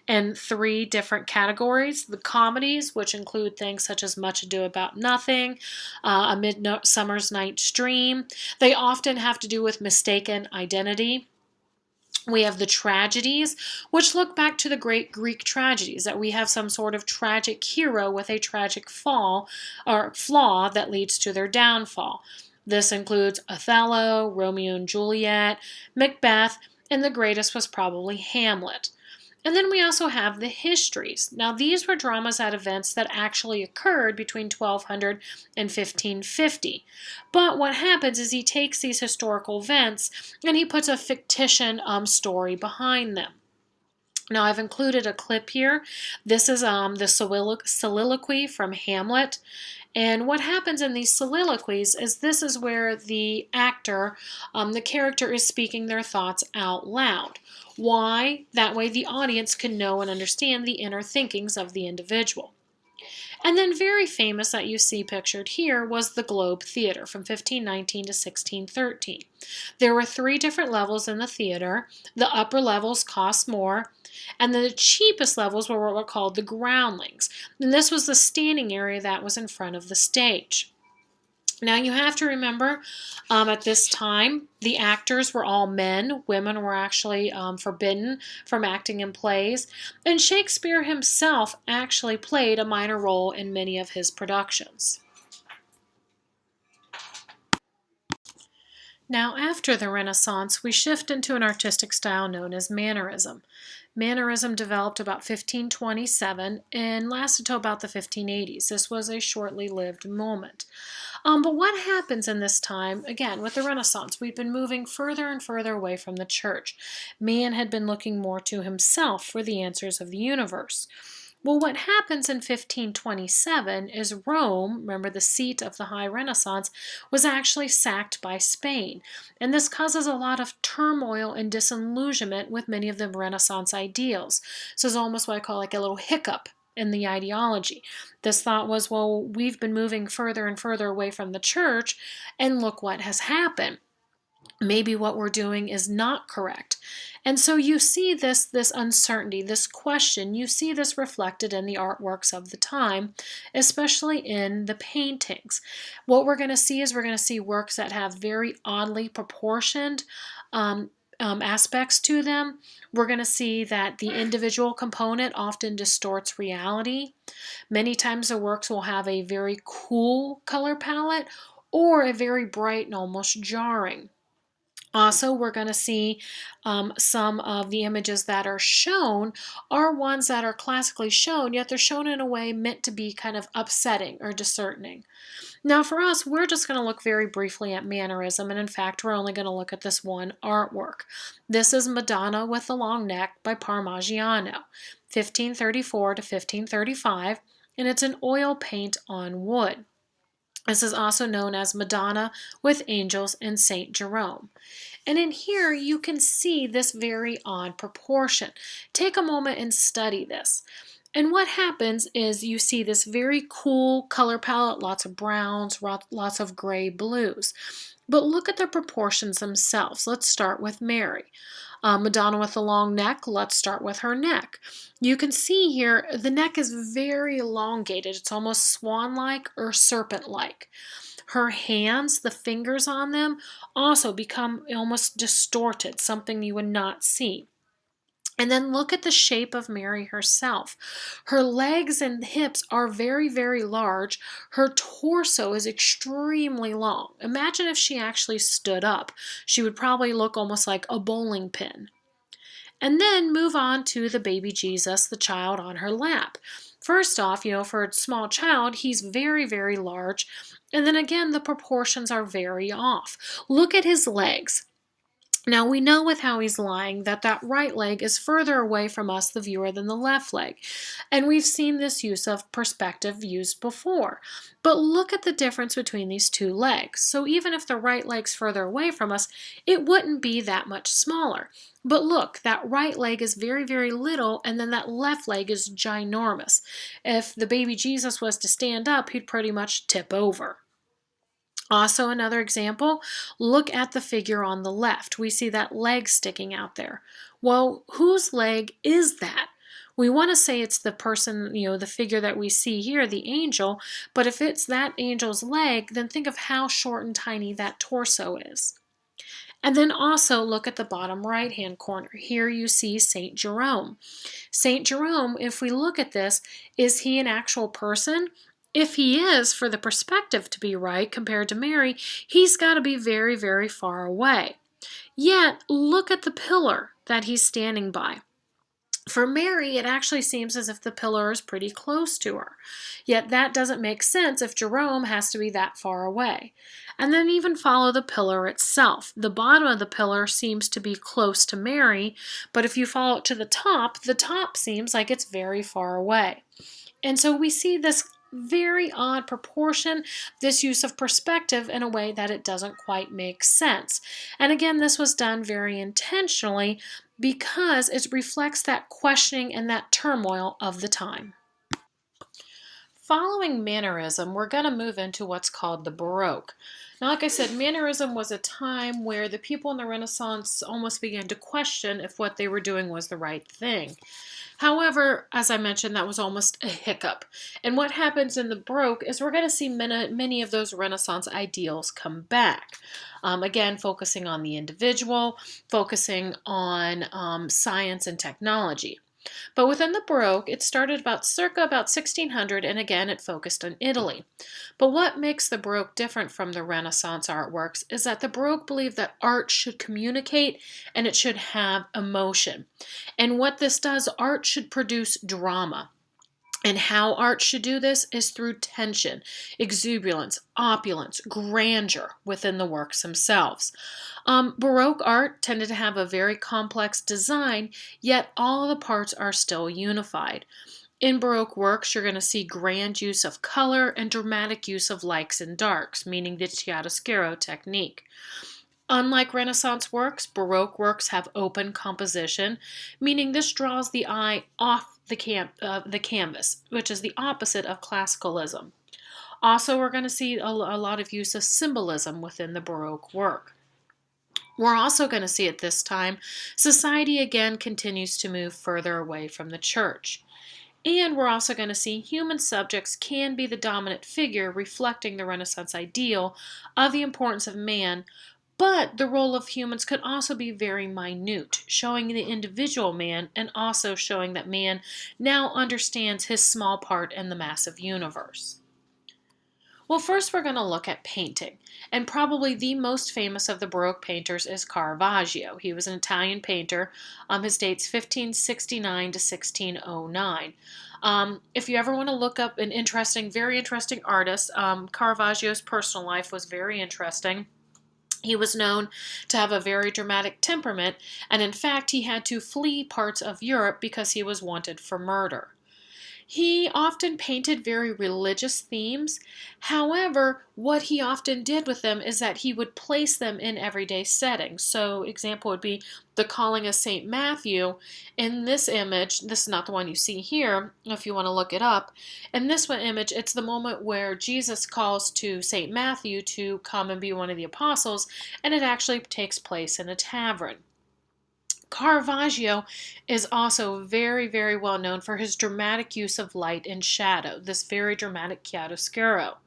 in 3 different categories. The comedies, which include things such as Much Ado About Nothing, A Midsummer's Night's Dream. They often have to do with mistaken identity. We have the tragedies, which look back to the great Greek tragedies, that we have some sort of tragic hero with a tragic fall or flaw that leads to their downfall. This includes Othello, Romeo and Juliet, Macbeth, and the greatest was probably Hamlet. And then we also have the histories. Now these were dramas at events that actually occurred between 1200 and 1550. But what happens is he takes these historical events and he puts a fictitious story behind them. Now, I've included a clip here. This is the soliloquy from Hamlet. And what happens in these soliloquies is this is where the actor, the character, is speaking their thoughts out loud. Why? That way the audience can know and understand the inner thinkings of the individual. And then very famous that you see pictured here was the Globe Theater from 1519 to 1613. There were 3 different levels in the theater. The upper levels cost more, and the cheapest levels were what were called the groundlings. And this was the standing area that was in front of the stage. Now you have to remember at this time the actors were all men. Women were actually forbidden from acting in plays. And Shakespeare himself actually played a minor role in many of his productions. Now, after the Renaissance, we shift into an artistic style known as Mannerism. Mannerism developed about 1527 and lasted till about the 1580s. This was a shortly lived moment. But what happens in this time, again, with the Renaissance? We've been moving further and further away from the church. Man had been looking more to himself for the answers of the universe. Well, what happens in 1527 is Rome, remember the seat of the High Renaissance, was actually sacked by Spain. And this causes a lot of turmoil and disillusionment with many of the Renaissance ideals. So it's almost what I call like a little hiccup in the ideology. This thought was, well, we've been moving further and further away from the church, and look what has happened. Maybe what we're doing is not correct. And so you see this uncertainty, this question, you see this reflected in the artworks of the time, especially in the paintings. What we're going to see is we're going to see works that have very oddly proportioned aspects to them. We're going to see that the individual component often distorts reality. Many times the works will have a very cool color palette or a very bright and almost jarring. Also, we're going to see some of the images that are shown are ones that are classically shown, yet they're shown in a way meant to be kind of upsetting or discerning. Now for us, we're just going to look very briefly at Mannerism, and in fact, we're only going to look at this one artwork. This is Madonna with the Long Neck by Parmigiano, 1534 to 1535, and it's an oil paint on wood. This is also known as Madonna with Angels and St. Jerome. And in here, you can see this very odd proportion. Take a moment and study this. And what happens is you see this very cool color palette, lots of browns, lots of gray blues. But look at the proportions themselves. Let's start with Mary. Madonna with the long neck, let's start with her neck. You can see here the neck is very elongated. It's almost swan-like or serpent-like. Her hands, the fingers on them, also become almost distorted, something you would not see. And then look at the shape of Mary herself. Her legs and hips are very, very large. Her torso is extremely long. Imagine if she actually stood up. She would probably look almost like a bowling pin. And then move on to the baby Jesus, the child on her lap. First off, for a small child, he's very, very large. And then again, the proportions are very off. Look at his legs. Now we know with how he's lying that right leg is further away from us, the viewer, than the left leg. And we've seen this use of perspective used before. But look at the difference between these two legs. So even if the right leg's further away from us, it wouldn't be that much smaller. But look, that right leg is very, very little, and then that left leg is ginormous. If the baby Jesus was to stand up, he'd pretty much tip over. Also, another example, look at the figure on the left. We see that leg sticking out there. Well, whose leg is that? We want to say it's the person, the figure that we see here, the angel, but if it's that angel's leg, then think of how short and tiny that torso is. And then also look at the bottom right-hand corner. Here you see St. Jerome. St. Jerome, if we look at this, is he an actual person? If he is, for the perspective to be right compared to Mary, he's got to be very, very far away. Yet, look at the pillar that he's standing by. For Mary, it actually seems as if the pillar is pretty close to her. Yet that doesn't make sense if Jerome has to be that far away. And then even follow the pillar itself. The bottom of the pillar seems to be close to Mary, but if you follow it to the top seems like it's very far away. And so we see this very odd proportion, this use of perspective in a way that it doesn't quite make sense. And again, this was done very intentionally because it reflects that questioning and that turmoil of the time. Following Mannerism, we're going to move into what's called the Baroque. Now, like I said, Mannerism was a time where the people in the Renaissance almost began to question if what they were doing was the right thing. However, as I mentioned, that was almost a hiccup. And what happens in the Baroque is we're going to see many of those Renaissance ideals come back. Again, focusing on the individual, focusing on science and technology. But within the Baroque, it started circa about 1600, and again, it focused on Italy. But what makes the Baroque different from the Renaissance artworks is that the Baroque believed that art should communicate and it should have emotion. And what this does, art should produce drama. And how art should do this is through tension, exuberance, opulence, grandeur within the works themselves. Baroque art tended to have a very complex design, yet all the parts are still unified. In Baroque works, you're going to see grand use of color and dramatic use of lights and darks, meaning the chiaroscuro technique. Unlike Renaissance works, Baroque works have open composition, meaning this draws the eye off the canvas, which is the opposite of classicalism. Also, we're going to see a lot of use of symbolism within the Baroque work. We're also going to see at this time, society again continues to move further away from the church. And we're also going to see human subjects can be the dominant figure, reflecting the Renaissance ideal of the importance of man. But the role of humans could also be very minute, showing the individual man and also showing that man now understands his small part in the massive universe. Well, first we're going to look at painting, and probably the most famous of the Baroque painters is Caravaggio. He was an Italian painter. His date's 1569 to 1609. If you ever want to look up an very interesting artist, Caravaggio's personal life was very interesting. He was known to have a very dramatic temperament, and in fact, he had to flee parts of Europe because he was wanted for murder. He often painted very religious themes. However, what he often did with them is that he would place them in everyday settings. So, example would be the calling of St. Matthew. In this image, this is not the one you see here, if you want to look it up. In this one image, it's the moment where Jesus calls to St. Matthew to come and be one of the apostles, and it actually takes place in a tavern. Caravaggio is also very, very well known for his dramatic use of light and shadow, this very dramatic chiaroscuro.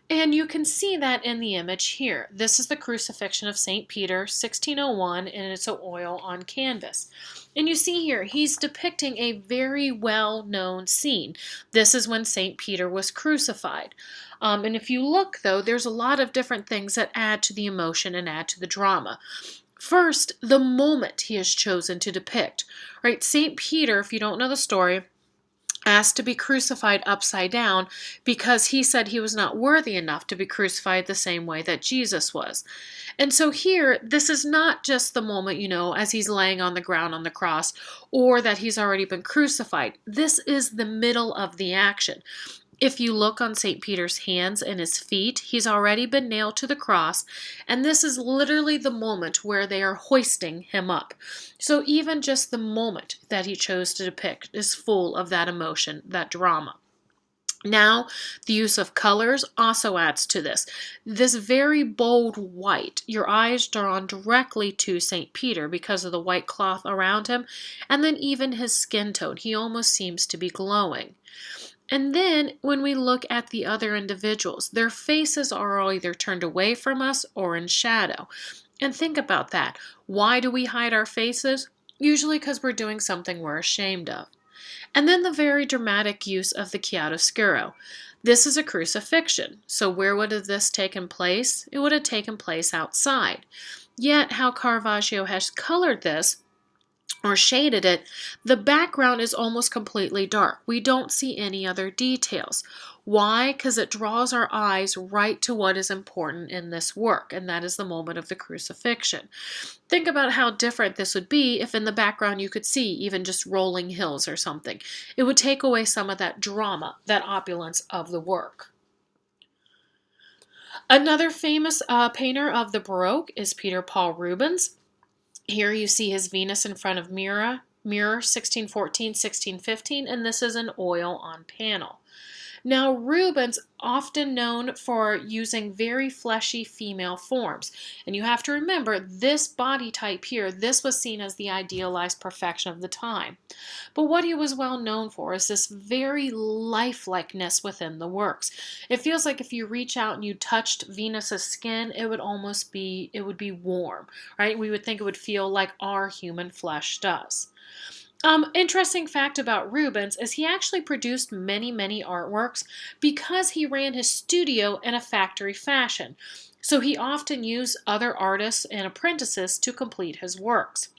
And you can see that in the image here. This is the crucifixion of St. Peter, 1601, and it's an oil on canvas. And you see here, he's depicting a very well-known scene. This is when St. Peter was crucified. And if you look, though, there's a lot of different things that add to the emotion and add to the drama. First, the moment he has chosen to depict, right? St. Peter, if you don't know the story, asked to be crucified upside down because he said he was not worthy enough to be crucified the same way that Jesus was. And so here, this is not just the moment, as he's laying on the ground on the cross, or that he's already been crucified. This is the middle of the action. If you look on St. Peter's hands and his feet, he's already been nailed to the cross, and this is literally the moment where they are hoisting him up. So even just the moment that he chose to depict is full of that emotion, that drama. Now, the use of colors also adds to this. This very bold white, your eyes drawn directly to St. Peter because of the white cloth around him, and then even his skin tone. He almost seems to be glowing. And then when we look at the other individuals, their faces are all either turned away from us or in shadow. And think about that. Why do we hide our faces? Usually because we're doing something we're ashamed of. And then the very dramatic use of the chiaroscuro. This is a crucifixion. So where would have this taken place? It would have taken place outside. Yet how Caravaggio has colored this or shaded it, the background is almost completely dark. We don't see any other details. Why? Because it draws our eyes right to what is important in this work, and that is the moment of the crucifixion. Think about how different this would be if in the background you could see even just rolling hills or something. It would take away some of that drama, that opulence of the work. Another famous painter of the Baroque is Peter Paul Rubens. Here you see his Venus in front of mirror 1614, 1615, and this is an oil on panel. Now, Rubens often known for using very fleshy female forms. And you have to remember, this body type here, this was seen as the idealized perfection of the time. But what he was well known for is this very lifelikeness within the works. It feels like if you reach out and you touched Venus's skin, it would almost be, warm, right? We would think it would feel like our human flesh does. Interesting fact about Rubens is he actually produced many artworks because he ran his studio in a factory fashion. So he often used other artists and apprentices to complete his works.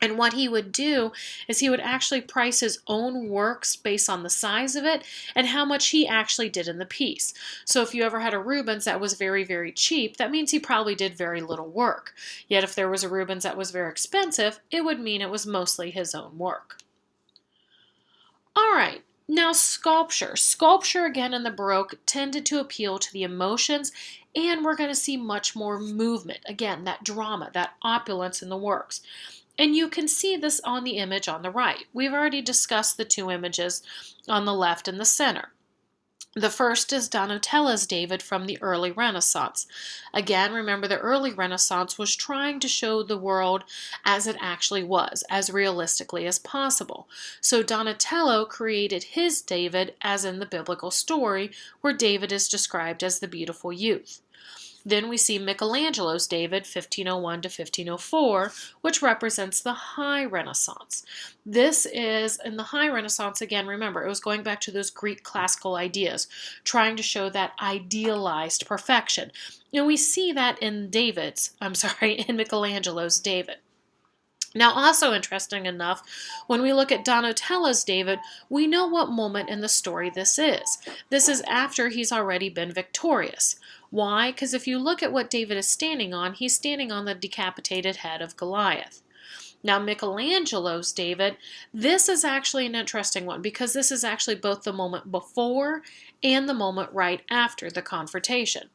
And what he would do is he would actually price his own works based on the size of it and how much he actually did in the piece. So if you ever had a Rubens that was very cheap, that means he probably did very little work. Yet if there was a Rubens that was very expensive, it would mean it was mostly his own work. All right, now sculpture. Sculpture, again, in the Baroque tended to appeal to the emotions, and we're going to see much more movement. Again, that drama, that opulence in the works. And you can see this on the image on the right. We've already discussed the two images on the left and the center. The first is Donatello's David from the early Renaissance. Again, remember the early Renaissance was trying to show the world as it actually was, as realistically as possible. So Donatello created his David as in the biblical story, where David is described as the beautiful youth. Then we see Michelangelo's David, 1501 to 1504, which represents the High Renaissance. This is, in the High Renaissance, again, remember, it was going back to those Greek classical ideas, trying to show that idealized perfection. And we see that in in Michelangelo's David. Now, also interesting enough, when we look at Donatello's David, we know what moment in the story this is. This is after he's already been victorious. Why? Because if you look at what David is standing on, he's standing on the decapitated head of Goliath. Now, Michelangelo's David, this is actually an interesting one because this is actually both the moment before and the moment right after the confrontation.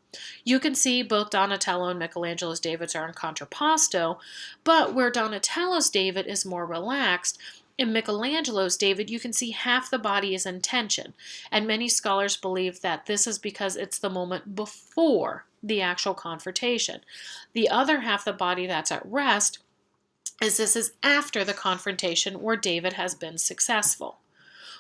You can see both Donatello and Michelangelo's Davids are in contrapposto, but where Donatello's David is more relaxed, in Michelangelo's David, you can see half the body is in tension, and many scholars believe that this is because it's the moment before the actual confrontation. The other half the body that's at rest is this is after the confrontation where David has been successful.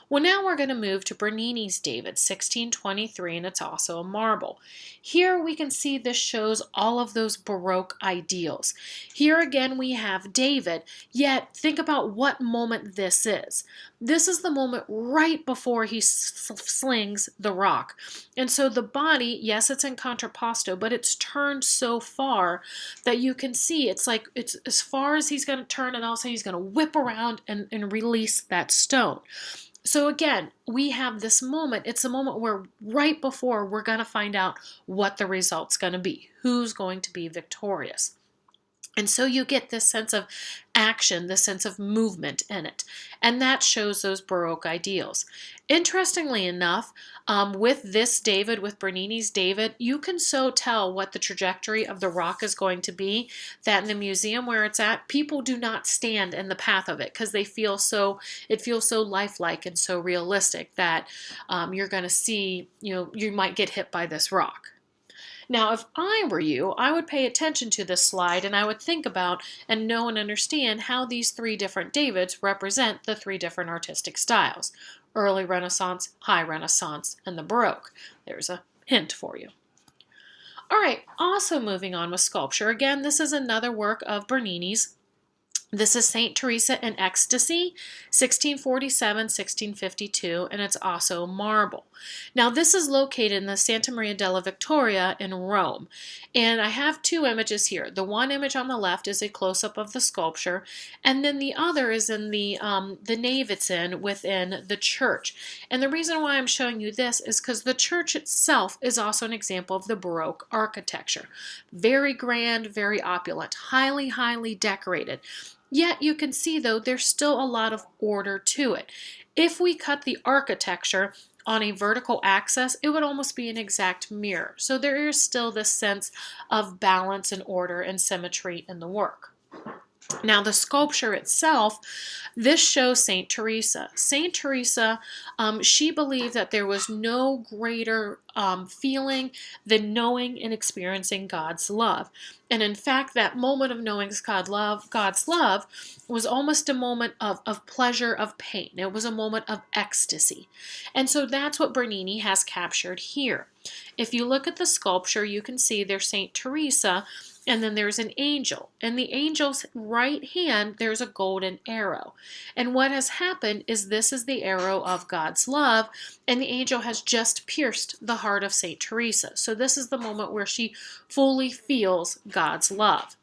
Well, now we're going to move to Bernini's David, 1623, and it's also a marble. Here we can see this shows all of those Baroque ideals. Here again we have David, yet think about what moment this is. This is the moment right before he slings the rock. And so the body, yes, it's in contrapposto, but it's turned so far that you can see it's like it's as far as he's going to turn, and also he's going to whip around and release that stone. So again, we have this moment. It's a moment where right before we're going to find out what the result's going to be, who's going to be victorious. And so you get this sense of action, this sense of movement in it. And that shows those Baroque ideals. Interestingly enough, with this David, with Bernini's David, you can so tell what the trajectory of the rock is going to be that in the museum where it's at, people do not stand in the path of it because it feels so lifelike and so realistic that you're going to see, you might get hit by this rock. Now, if I were you, I would pay attention to this slide and I would think about and know and understand how these three different Davids represent the three different artistic styles: early Renaissance, High Renaissance, and the Baroque. There's a hint for you. All right, also moving on with sculpture. Again, this is another work of Bernini's. This is St. Teresa in Ecstasy, 1647, 1652, and it's also marble. Now, this is located in the Santa Maria della Vittoria in Rome, and I have two images here. The one image on the left is a close-up of the sculpture, and then the other is in the nave it's in within the church. And the reason why I'm showing you this is because the church itself is also an example of the Baroque architecture. Very grand, very opulent, highly, highly decorated. Yet you can see, though, there's still a lot of order to it. If we cut the architecture on a vertical axis, it would almost be an exact mirror. So there is still this sense of balance and order and symmetry in the work. Now, the sculpture itself, this shows St. Teresa. St. Teresa, she believed that there was no greater feeling than knowing and experiencing God's love. And in fact, that moment of knowing God's love was almost a moment of pleasure, of pain. It was a moment of ecstasy. And so that's what Bernini has captured here. If you look at the sculpture, you can see there's St. Teresa, and then there's an angel. In the angel's right hand, there's a golden arrow. And what has happened is this is the arrow of God's love, and the angel has just pierced the heart of St. Teresa. So this is the moment where she fully feels God's love.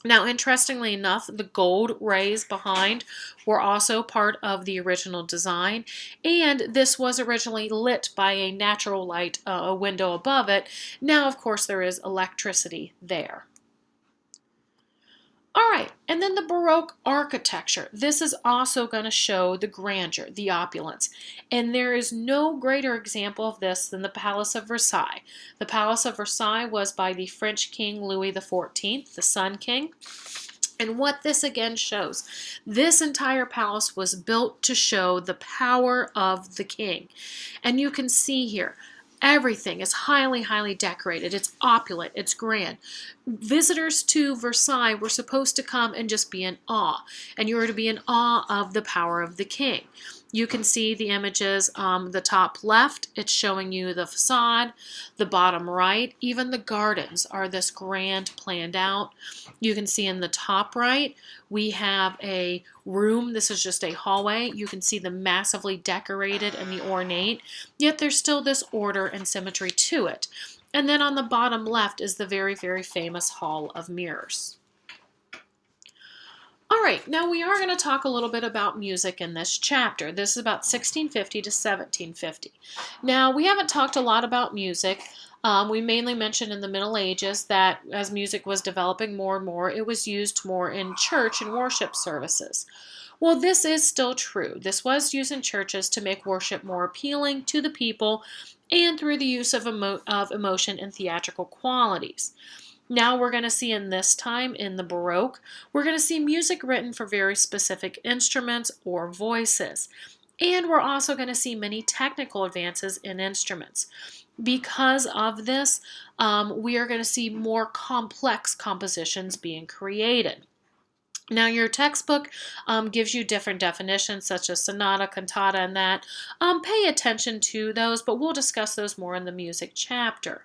Now, interestingly enough, the gold rays behind were also part of the original design, and this was originally lit by a natural light, a window above it. Now, of course, there is electricity there. All right, and then the Baroque architecture. This is also going to show the grandeur, the opulence. And there is no greater example of this than the Palace of Versailles. The Palace of Versailles was by the French King Louis XIV, the Sun King. And what this again shows, this entire palace was built to show the power of the king. And you can see here, everything is highly, highly decorated. It's opulent. It's grand. Visitors to Versailles were supposed to come and just be in awe. And you were to be in awe of the power of the king. You can see the images, the top left, it's showing you the facade. The bottom right, even the gardens are this grand planned out. You can see in the top right, we have a room. This is just a hallway. You can see the massively decorated and the ornate, yet there's still this order and symmetry to it. And then on the bottom left is the very, very famous Hall of Mirrors. All right, now we are going to talk a little bit about music in this chapter. This is about 1650 to 1750. Now, we haven't talked a lot about music. We mainly mentioned in the Middle Ages that as music was developing more and more, it was used more in church and worship services. Well, this is still true. This was used in churches to make worship more appealing to the people and through the use of emotion and theatrical qualities. Now we're going to see in this time, in the Baroque, we're going to see music written for very specific instruments or voices. And we're also going to see many technical advances in instruments. Because of this, we are going to see more complex compositions being created. Now, your textbook gives you different definitions, such as sonata, cantata, and that. Pay attention to those, but we'll discuss those more in the music chapter.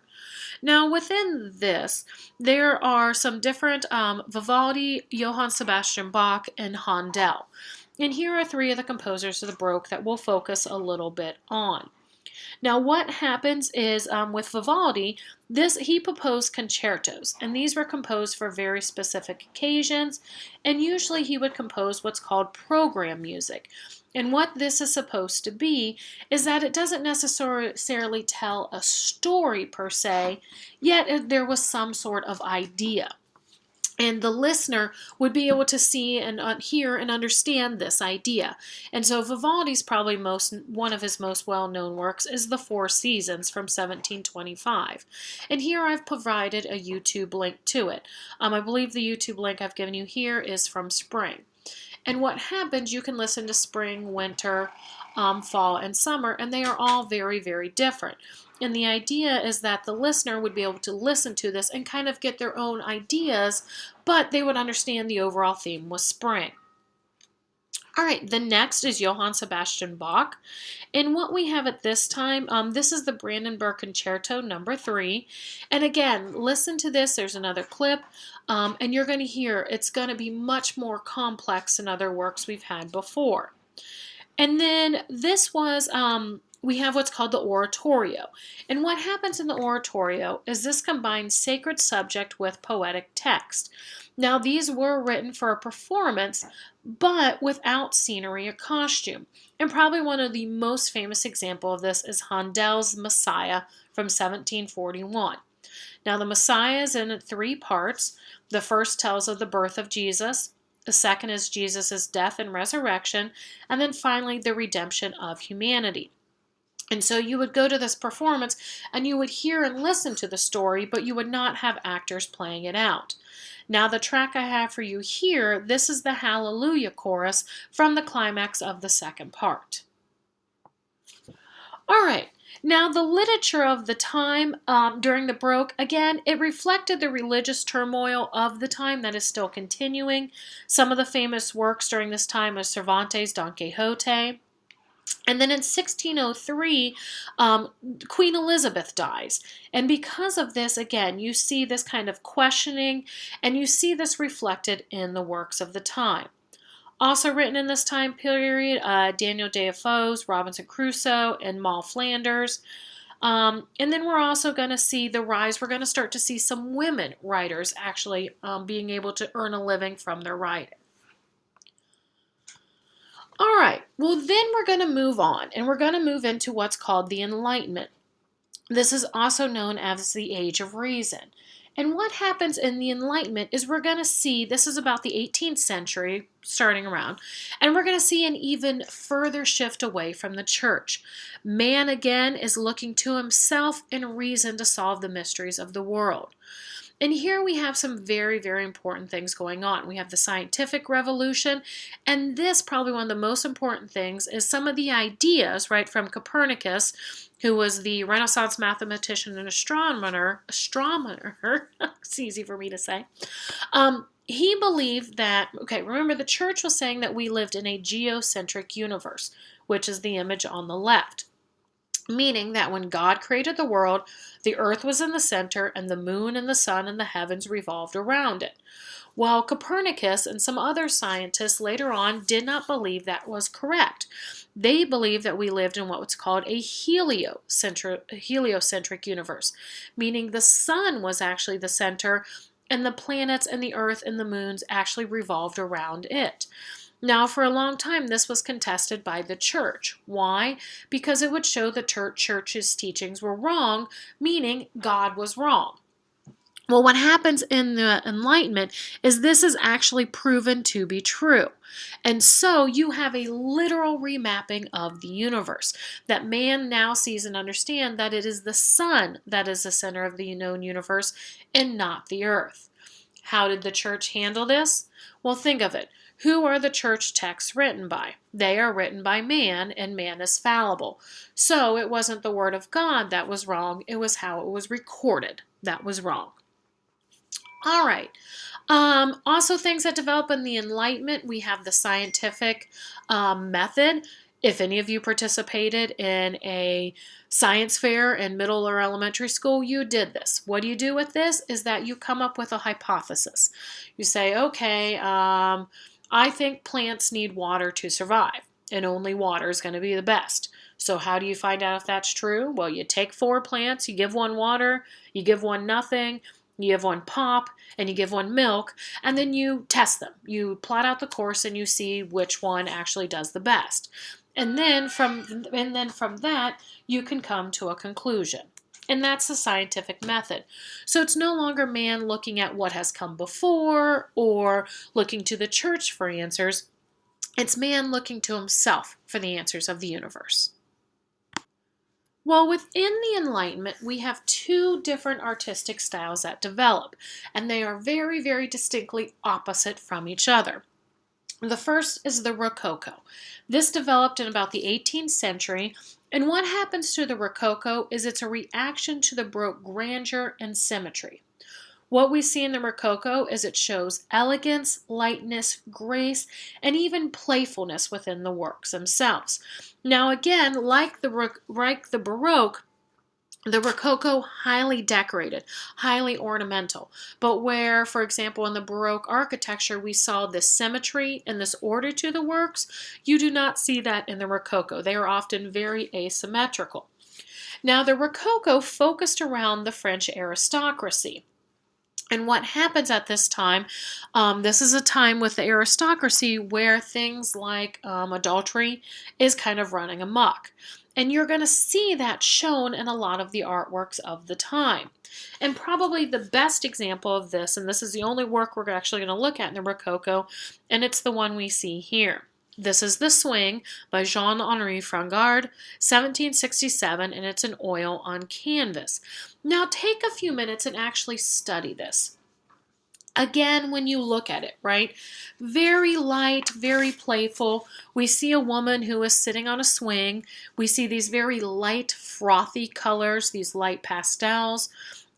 Now, within this, there are some different Vivaldi, Johann Sebastian Bach, and Handel. And here are three of the composers of the Baroque that we'll focus a little bit on. Now, what happens is with Vivaldi, he proposed concertos, and these were composed for very specific occasions, and usually he would compose what's called program music. And what this is supposed to be is that it doesn't necessarily tell a story per se, yet there was some sort of idea. And the listener would be able to see and hear and understand this idea. And so Vivaldi's probably one of his most well-known works is The Four Seasons from 1725. And here I've provided a YouTube link to it. I believe the YouTube link I've given you here is from spring. And what happens, you can listen to spring, winter, fall, and summer, and they are all very, very different. And the idea is that the listener would be able to listen to this and kind of get their own ideas, but they would understand the overall theme was spring. All right, the next is Johann Sebastian Bach. And what we have at this time, this is the Brandenburg Concerto number 3. And again, listen to this. There's another clip, and you're going to hear it's going to be much more complex than other works we've had before. And then this was, we have what's called the oratorio. And what happens in the oratorio is this combines sacred subject with poetic text. Now, these were written for a performance, but without scenery or costume. And probably one of the most famous example of this is Handel's Messiah from 1741. Now, the Messiah is in 3 parts. The first tells of the birth of Jesus. The second is Jesus' death and resurrection. And then finally, the redemption of humanity. And so you would go to this performance and you would hear and listen to the story, but you would not have actors playing it out. Now, the track I have for you here, this is the Hallelujah chorus from the climax of the second part. All right. Now, the literature of the time during the Baroque, again, it reflected the religious turmoil of the time that is still continuing. Some of the famous works during this time are Cervantes' Don Quixote. And then in 1603, Queen Elizabeth dies. And because of this, again, you see this kind of questioning, and you see this reflected in the works of the time. Also written in this time period, Daniel Defoe's Robinson Crusoe and Moll Flanders. And then we're also going to see the rise. We're going to start to see some women writers actually being able to earn a living from their writing. All right, well then we're going to move on, and we're going to move into what's called the Enlightenment. This is also known as the Age of Reason. And what happens in the Enlightenment is we're going to see, this is about the 18th century, starting around, and we're going to see an even further shift away from the church. Man, again, is looking to himself and reason to solve the mysteries of the world. And here we have some very, very important things going on. We have the scientific revolution, and this, probably one of the most important things, is some of the ideas, right, from Copernicus, who was the Renaissance mathematician and astronomer, it's easy for me to say. He believed that, okay, remember the church was saying that we lived in a geocentric universe, which is the image on the left. Meaning that when God created the world, the earth was in the center and the moon and the sun and the heavens revolved around it. While Copernicus and some other scientists later on did not believe that was correct. They believed that we lived in what was called a heliocentric universe, meaning the sun was actually the center and the planets and the earth and the moons actually revolved around it. Now, for a long time, this was contested by the church. Why? Because it would show the church's teachings were wrong, meaning God was wrong. Well, what happens in the Enlightenment is this is actually proven to be true. And so you have a literal remapping of the universe, that man now sees and understands that it is the sun that is the center of the known universe and not the earth. How did the church handle this? Well, think of it. Who are the church texts written by? They are written by man, and man is fallible. So it wasn't the word of God that was wrong. It was how it was recorded that was wrong. All right. Also, things that develop in the Enlightenment, we have the scientific method. If any of you participated in a science fair in middle or elementary school, you did this. What do you do with this? Is that you come up with a hypothesis. You say, okay, I think plants need water to survive, and only water is going to be the best. So how do you find out if that's true? Well, you take 4 plants, you give one water, you give one nothing, you give one pop, and you give one milk, and then you test them. You plot out the course and you see which one actually does the best. And then from that, you can come to a conclusion. And that's the scientific method. So it's no longer man looking at what has come before or looking to the church for answers. It's man looking to himself for the answers of the universe. Well, within the Enlightenment, we have 2 different artistic styles that develop, and they are very, very distinctly opposite from each other. The first is the Rococo. This developed in about the 18th century, and what happens to the Rococo is it's a reaction to the Baroque grandeur and symmetry. What we see in the Rococo is it shows elegance, lightness, grace, and even playfulness within the works themselves. Now again, like the Baroque, the Rococo, highly decorated, highly ornamental. But where, for example, in the Baroque architecture, we saw this symmetry and this order to the works, you do not see that in the Rococo. They are often very asymmetrical. Now, the Rococo focused around the French aristocracy. And what happens at this time, this is a time with the aristocracy where things like adultery is kind of running amok. And you're going to see that shown in a lot of the artworks of the time. And probably the best example of this, and this is the only work we're actually going to look at in the Rococo, and it's the one we see here. This is The Swing by Jean-Henri Frangard, 1767, and it's an oil on canvas. Now take a few minutes and actually study this. Again, when you look at it, right? Very light, very playful. We see a woman who is sitting on a swing. We see these very light, frothy colors, these light pastels.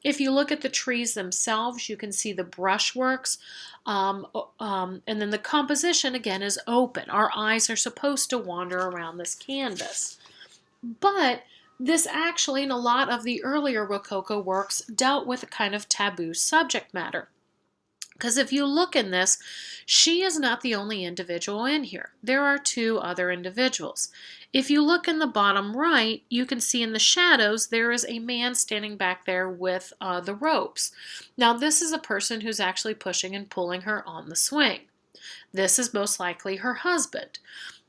If you look at the trees themselves, you can see the brushworks, and then the composition, again, is open. Our eyes are supposed to wander around this canvas. But this actually, in a lot of the earlier Rococo works, dealt with a kind of taboo subject matter. Because if you look in this, she is not the only individual in here. There are two other individuals. If you look in the bottom right, you can see in the shadows there is a man standing back there with the ropes. Now this is a person who's actually pushing and pulling her on the swing. This is most likely her husband.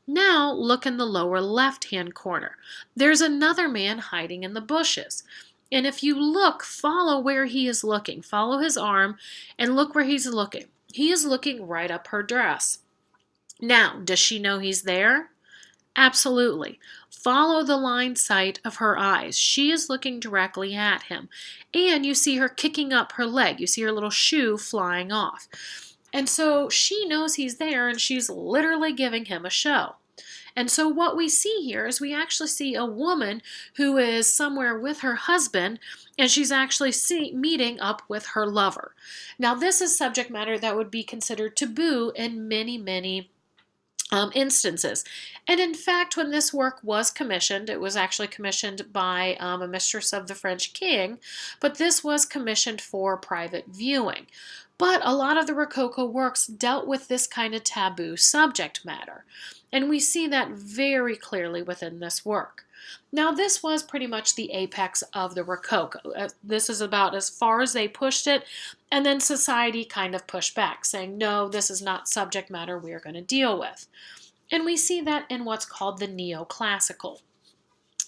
Now look in the lower left-hand corner. There's another man hiding in the bushes. And if you look, follow where he is looking. Follow his arm and look where he's looking. He is looking right up her dress. Now, does she know he's there? Absolutely. Follow the line sight of her eyes. She is looking directly at him. And you see her kicking up her leg. You see her little shoe flying off. And so she knows he's there and she's literally giving him a show. And so what we see here is we actually see a woman who is somewhere with her husband, and she's actually meeting up with her lover. Now this is subject matter that would be considered taboo in many instances. And in fact, when this work was commissioned, it was actually commissioned by a mistress of the French king, but this was commissioned for private viewing. But a lot of the Rococo works dealt with this kind of taboo subject matter. And we see that very clearly within this work. Now this was pretty much the apex of the Rococo. This is about as far as they pushed it, and then society kind of pushed back, saying, no, this is not subject matter we're going to deal with. And we see that in what's called the neoclassical.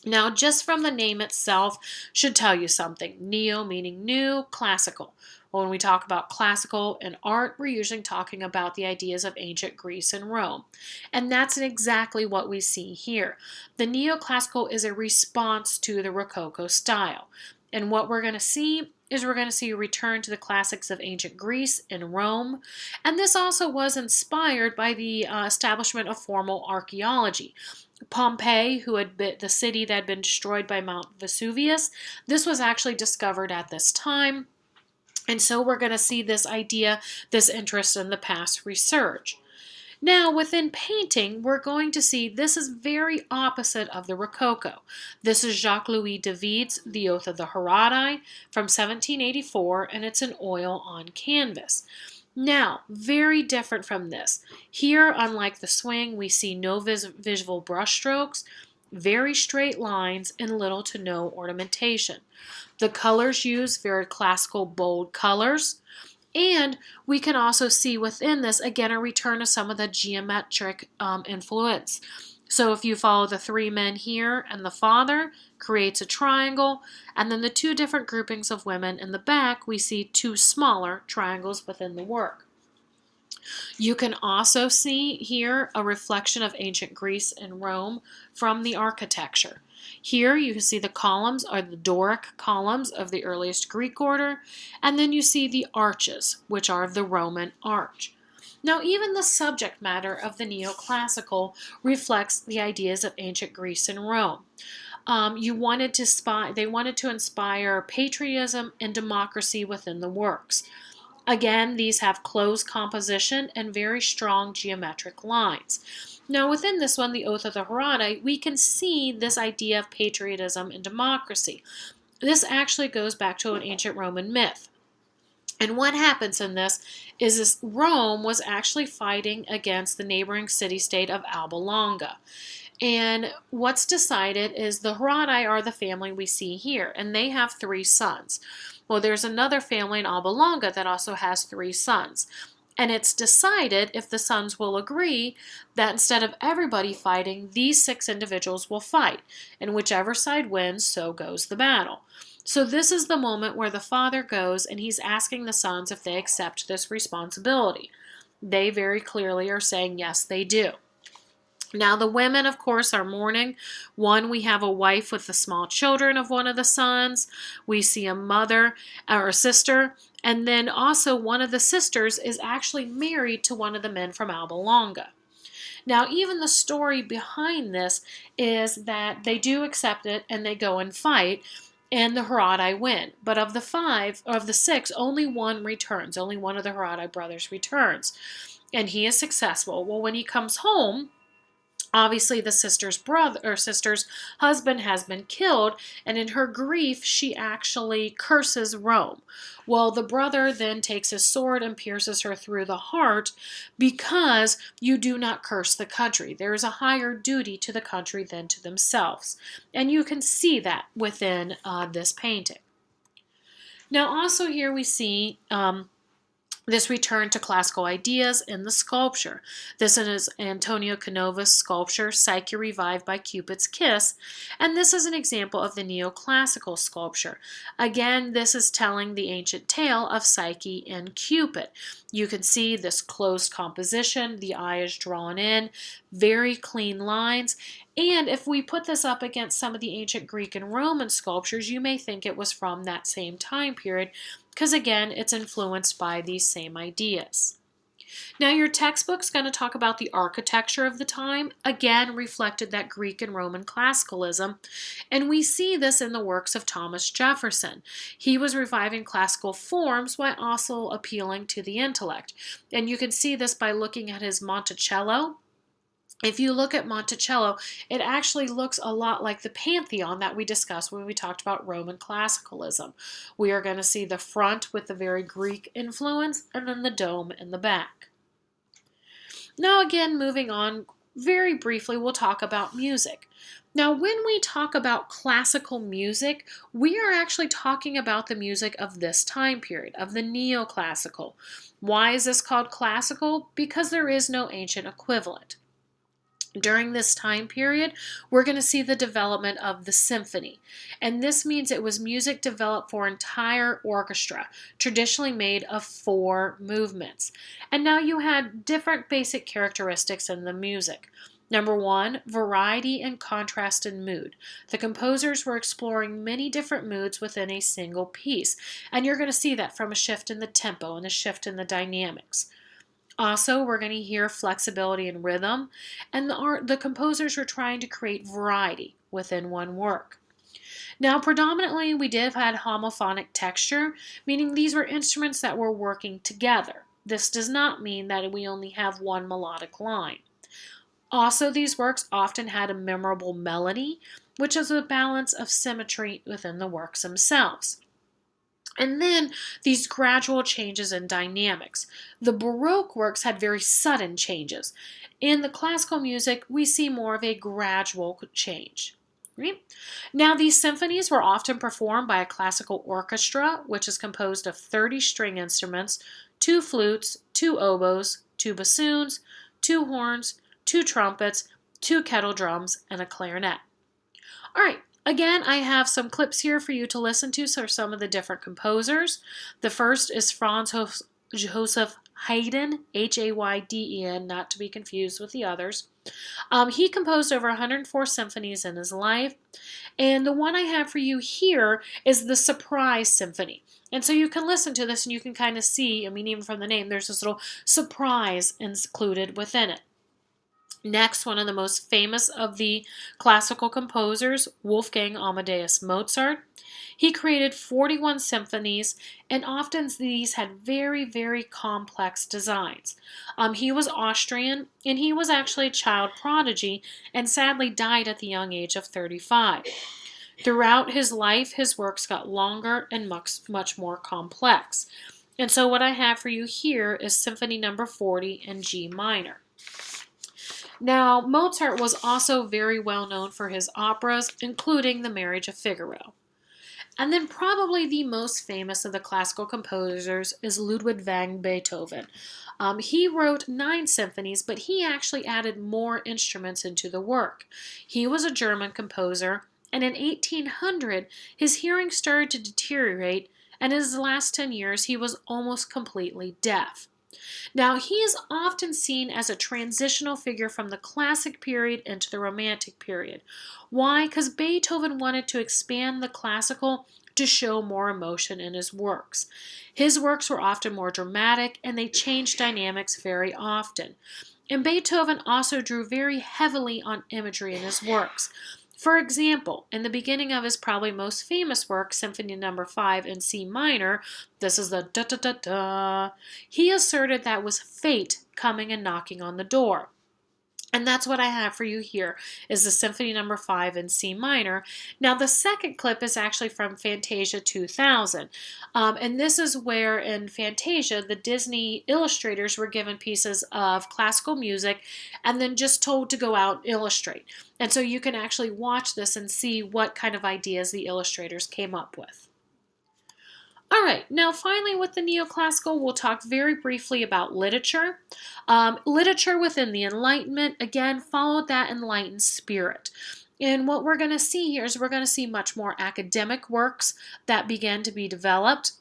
Now, just from the name itself should tell you something. Neo meaning new, classical. When we talk about classical in art, we're usually talking about the ideas of ancient Greece and Rome. And that's exactly what we see here. The neoclassical is a response to the Rococo style. And what we're going to see is we're going to see a return to the classics of ancient Greece and Rome. And this also was inspired by the establishment of formal archaeology. Pompeii, who had been the city that had been destroyed by Mount Vesuvius, this was actually discovered at this time. And so we're going to see this idea, this interest in the past resurge. Now, within painting, we're going to see this is very opposite of the Rococo. This is Jacques-Louis David's The Oath of the Herati from 1784, and it's an oil on canvas. Now, very different from this. Here, unlike the swing, we see no visual brushstrokes, very straight lines, and little to no ornamentation. The colors used, very classical, bold colors. And we can also see within this, again, a return to some of the geometric influence. So if you follow the three men here and the father, creates a triangle, and then the two different groupings of women in the back, we see two smaller triangles within the work. You can also see here a reflection of ancient Greece and Rome from the architecture. Here you can see the columns are the Doric columns of the earliest Greek order, and then you see the arches, which are the Roman arch. Now, even the subject matter of the neoclassical reflects the ideas of ancient Greece and Rome. They wanted to inspire patriotism and democracy within the works. Again, these have close composition and very strong geometric lines. Now, within this one, the Oath of the Herati, we can see this idea of patriotism and democracy. This actually goes back to an ancient Roman myth. And what happens in this is Rome was actually fighting against the neighboring city-state of Alba Longa. And what's decided is the Herati are the family we see here, and they have 3 sons. Well, there's another family in Alba Longa that also has 3 sons. And it's decided, if the sons will agree, that instead of everybody fighting, these 6 individuals will fight. And whichever side wins, so goes the battle. So this is the moment where the father goes and he's asking the sons if they accept this responsibility. They very clearly are saying yes, they do. Now the women, of course, are mourning. One, we have a wife with the small children of one of the sons. We see a mother or a sister. And then also one of the sisters is actually married to one of the men from Alba Longa. Now, even the story behind this is that they do accept it and they go and fight, and the Herati win. But of the 6, only one returns. Only one of the Herati brothers returns. And he is successful. Well, when he comes home, obviously the sister's husband has been killed, and in her grief she actually curses Rome. Well, the brother then takes his sword and pierces her through the heart, because you do not curse the country. There is a higher duty to the country than to themselves. And you can see that within this painting. Now also here we see this return to classical ideas in the sculpture. This is Antonio Canova's sculpture, Psyche Revived by Cupid's Kiss, and this is an example of the neoclassical sculpture. Again, this is telling the ancient tale of Psyche and Cupid. You can see this closed composition, the eye is drawn in, very clean lines, and if we put this up against some of the ancient Greek and Roman sculptures, you may think it was from that same time period, because again, it's influenced by these same ideas. Now your textbook's going to talk about the architecture of the time, again reflected that Greek and Roman classicalism, and we see this in the works of Thomas Jefferson. He was reviving classical forms while also appealing to the intellect, and you can see this by looking at his Monticello. If you look at Monticello, it actually looks a lot like the Pantheon that we discussed when we talked about Roman classicalism. We are going to see the front with the very Greek influence, and then the dome in the back. Now again, moving on, very briefly, we'll talk about music. Now, when we talk about classical music, we are actually talking about the music of this time period, of the neoclassical. Why is this called classical? Because there is no ancient equivalent. During this time period, we're going to see the development of the symphony. And this means it was music developed for entire orchestra, traditionally made of 4 movements. And now you had different basic characteristics in the music. Number 1, variety and contrast in mood. The composers were exploring many different moods within a single piece. And you're going to see that from a shift in the tempo and a shift in the dynamics. Also, we're going to hear flexibility and rhythm, and the composers were trying to create variety within one work. Now, predominantly, we did have had homophonic texture, meaning these were instruments that were working together. This does not mean that we only have one melodic line. Also, these works often had a memorable melody, which is a balance of symmetry within the works themselves. And then these gradual changes in dynamics. The Baroque works had very sudden changes. In the classical music, we see more of a gradual change. Right? Now, these symphonies were often performed by a classical orchestra, which is composed of 30 string instruments, 2 flutes, 2 oboes, 2 bassoons, 2 horns, 2 trumpets, 2 kettle drums, and a clarinet. All right. Again, I have some clips here for you to listen to for some of the different composers. The first is Franz Joseph Haydn, Hayden, not to be confused with the others. He composed over 104 symphonies in his life, and the one I have for you here is the Surprise Symphony. And so you can listen to this and you can kind of see, I mean, even from the name, there's this little surprise included within it. Next, one of the most famous of the classical composers, Wolfgang Amadeus Mozart. He created 41 symphonies, and often these had very, very complex designs. He was Austrian, and he was actually a child prodigy, and sadly died at the young age of 35. Throughout his life, his works got longer and much more complex. And so what I have for you here is Symphony Number 40 in G minor. Now, Mozart was also very well known for his operas, including The Marriage of Figaro. And then probably the most famous of the classical composers is Ludwig van Beethoven. He wrote 9 symphonies, but he actually added more instruments into the work. He was a German composer, and in 1800, his hearing started to deteriorate, and in his last 10 years, he was almost completely deaf. Now, he is often seen as a transitional figure from the classic period into the romantic period. Why? Because Beethoven wanted to expand the classical to show more emotion in his works. His works were often more dramatic, and they changed dynamics very often. And Beethoven also drew very heavily on imagery in his works. For example, in the beginning of his probably most famous work, Symphony Number 5 in C minor, this is the da-da-da-da, he asserted that was fate coming and knocking on the door. And that's what I have for you here, is the Symphony Number 5 in C minor. Now, the second clip is actually from Fantasia 2000. And this is where, in Fantasia, the Disney illustrators were given pieces of classical music and then just told to go out and illustrate. And so you can actually watch this and see what kind of ideas the illustrators came up with. All right, now finally with the neoclassical, we'll talk very briefly about literature. Literature within the Enlightenment, again, followed that enlightened spirit. And what we're going to see here is we're going to see much more academic works that began to be developed.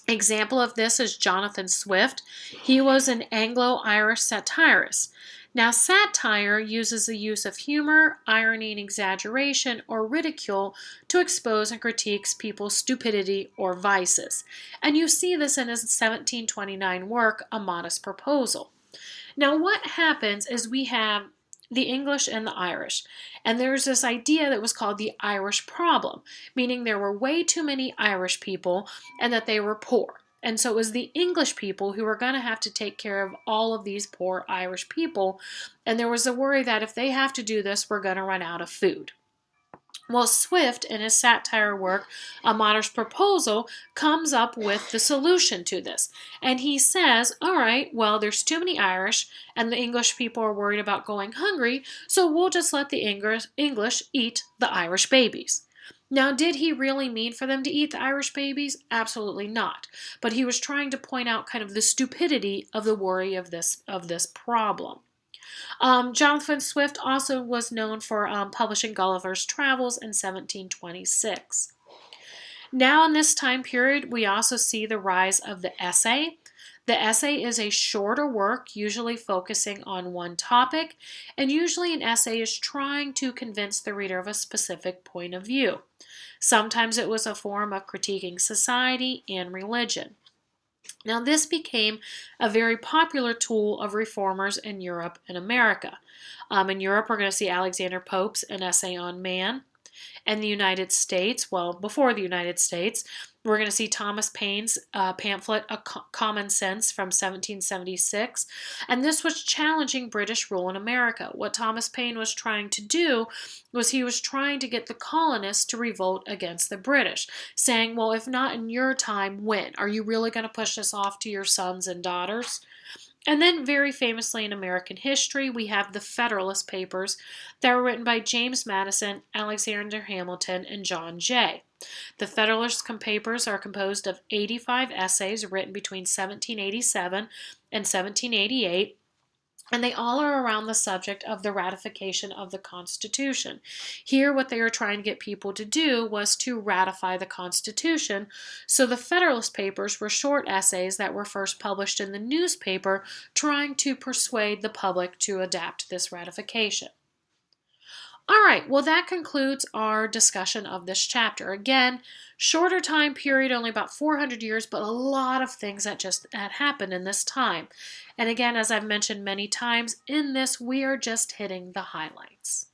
Example of this is Jonathan Swift. He was an Anglo-Irish satirist. Now, satire uses the use of humor, irony, and exaggeration or ridicule to expose and critique people's stupidity or vices. And you see this in his 1729 work, A Modest Proposal. Now, what happens is we have the English and the Irish. And there's this idea that was called the Irish problem, meaning there were way too many Irish people and that they were poor. And so it was the English people who were going to have to take care of all of these poor Irish people. And there was a worry that if they have to do this, we're going to run out of food. Well, Swift, in his satire work, A Modest Proposal, comes up with the solution to this. And he says, all right, well, there's too many Irish, and the English people are worried about going hungry, so we'll just let the English eat the Irish babies. Now, did he really mean for them to eat the Irish babies? Absolutely not. But he was trying to point out kind of the stupidity of the worry of this problem. Jonathan Swift also was known for publishing Gulliver's Travels in 1726. Now, in this time period, we also see the rise of the essay. The essay is a shorter work, usually focusing on one topic, and usually an essay is trying to convince the reader of a specific point of view. Sometimes it was a form of critiquing society and religion. Now, this became a very popular tool of reformers in Europe and America. In Europe, we're going to see Alexander Pope's An Essay on Man. In the United States, well, before the United States, we're going to see Thomas Paine's pamphlet, A Common Sense, from 1776. And this was challenging British rule in America. What Thomas Paine was trying to do was he was trying to get the colonists to revolt against the British, saying, well, if not in your time, when? Are you really going to push this off to your sons and daughters? And then very famously in American history, we have the Federalist Papers that were written by James Madison, Alexander Hamilton, and John Jay. The Federalist Papers are composed of 85 essays written between 1787 and 1788, and they all are around the subject of the ratification of the Constitution. Here, what they were trying to get people to do was to ratify the Constitution. So the Federalist Papers were short essays that were first published in the newspaper, trying to persuade the public to adapt this ratification. All right, well, that concludes our discussion of this chapter. Again, shorter time period, only about 400 years, but a lot of things that just had happened in this time. And again, as I've mentioned many times, in this, we are just hitting the highlights.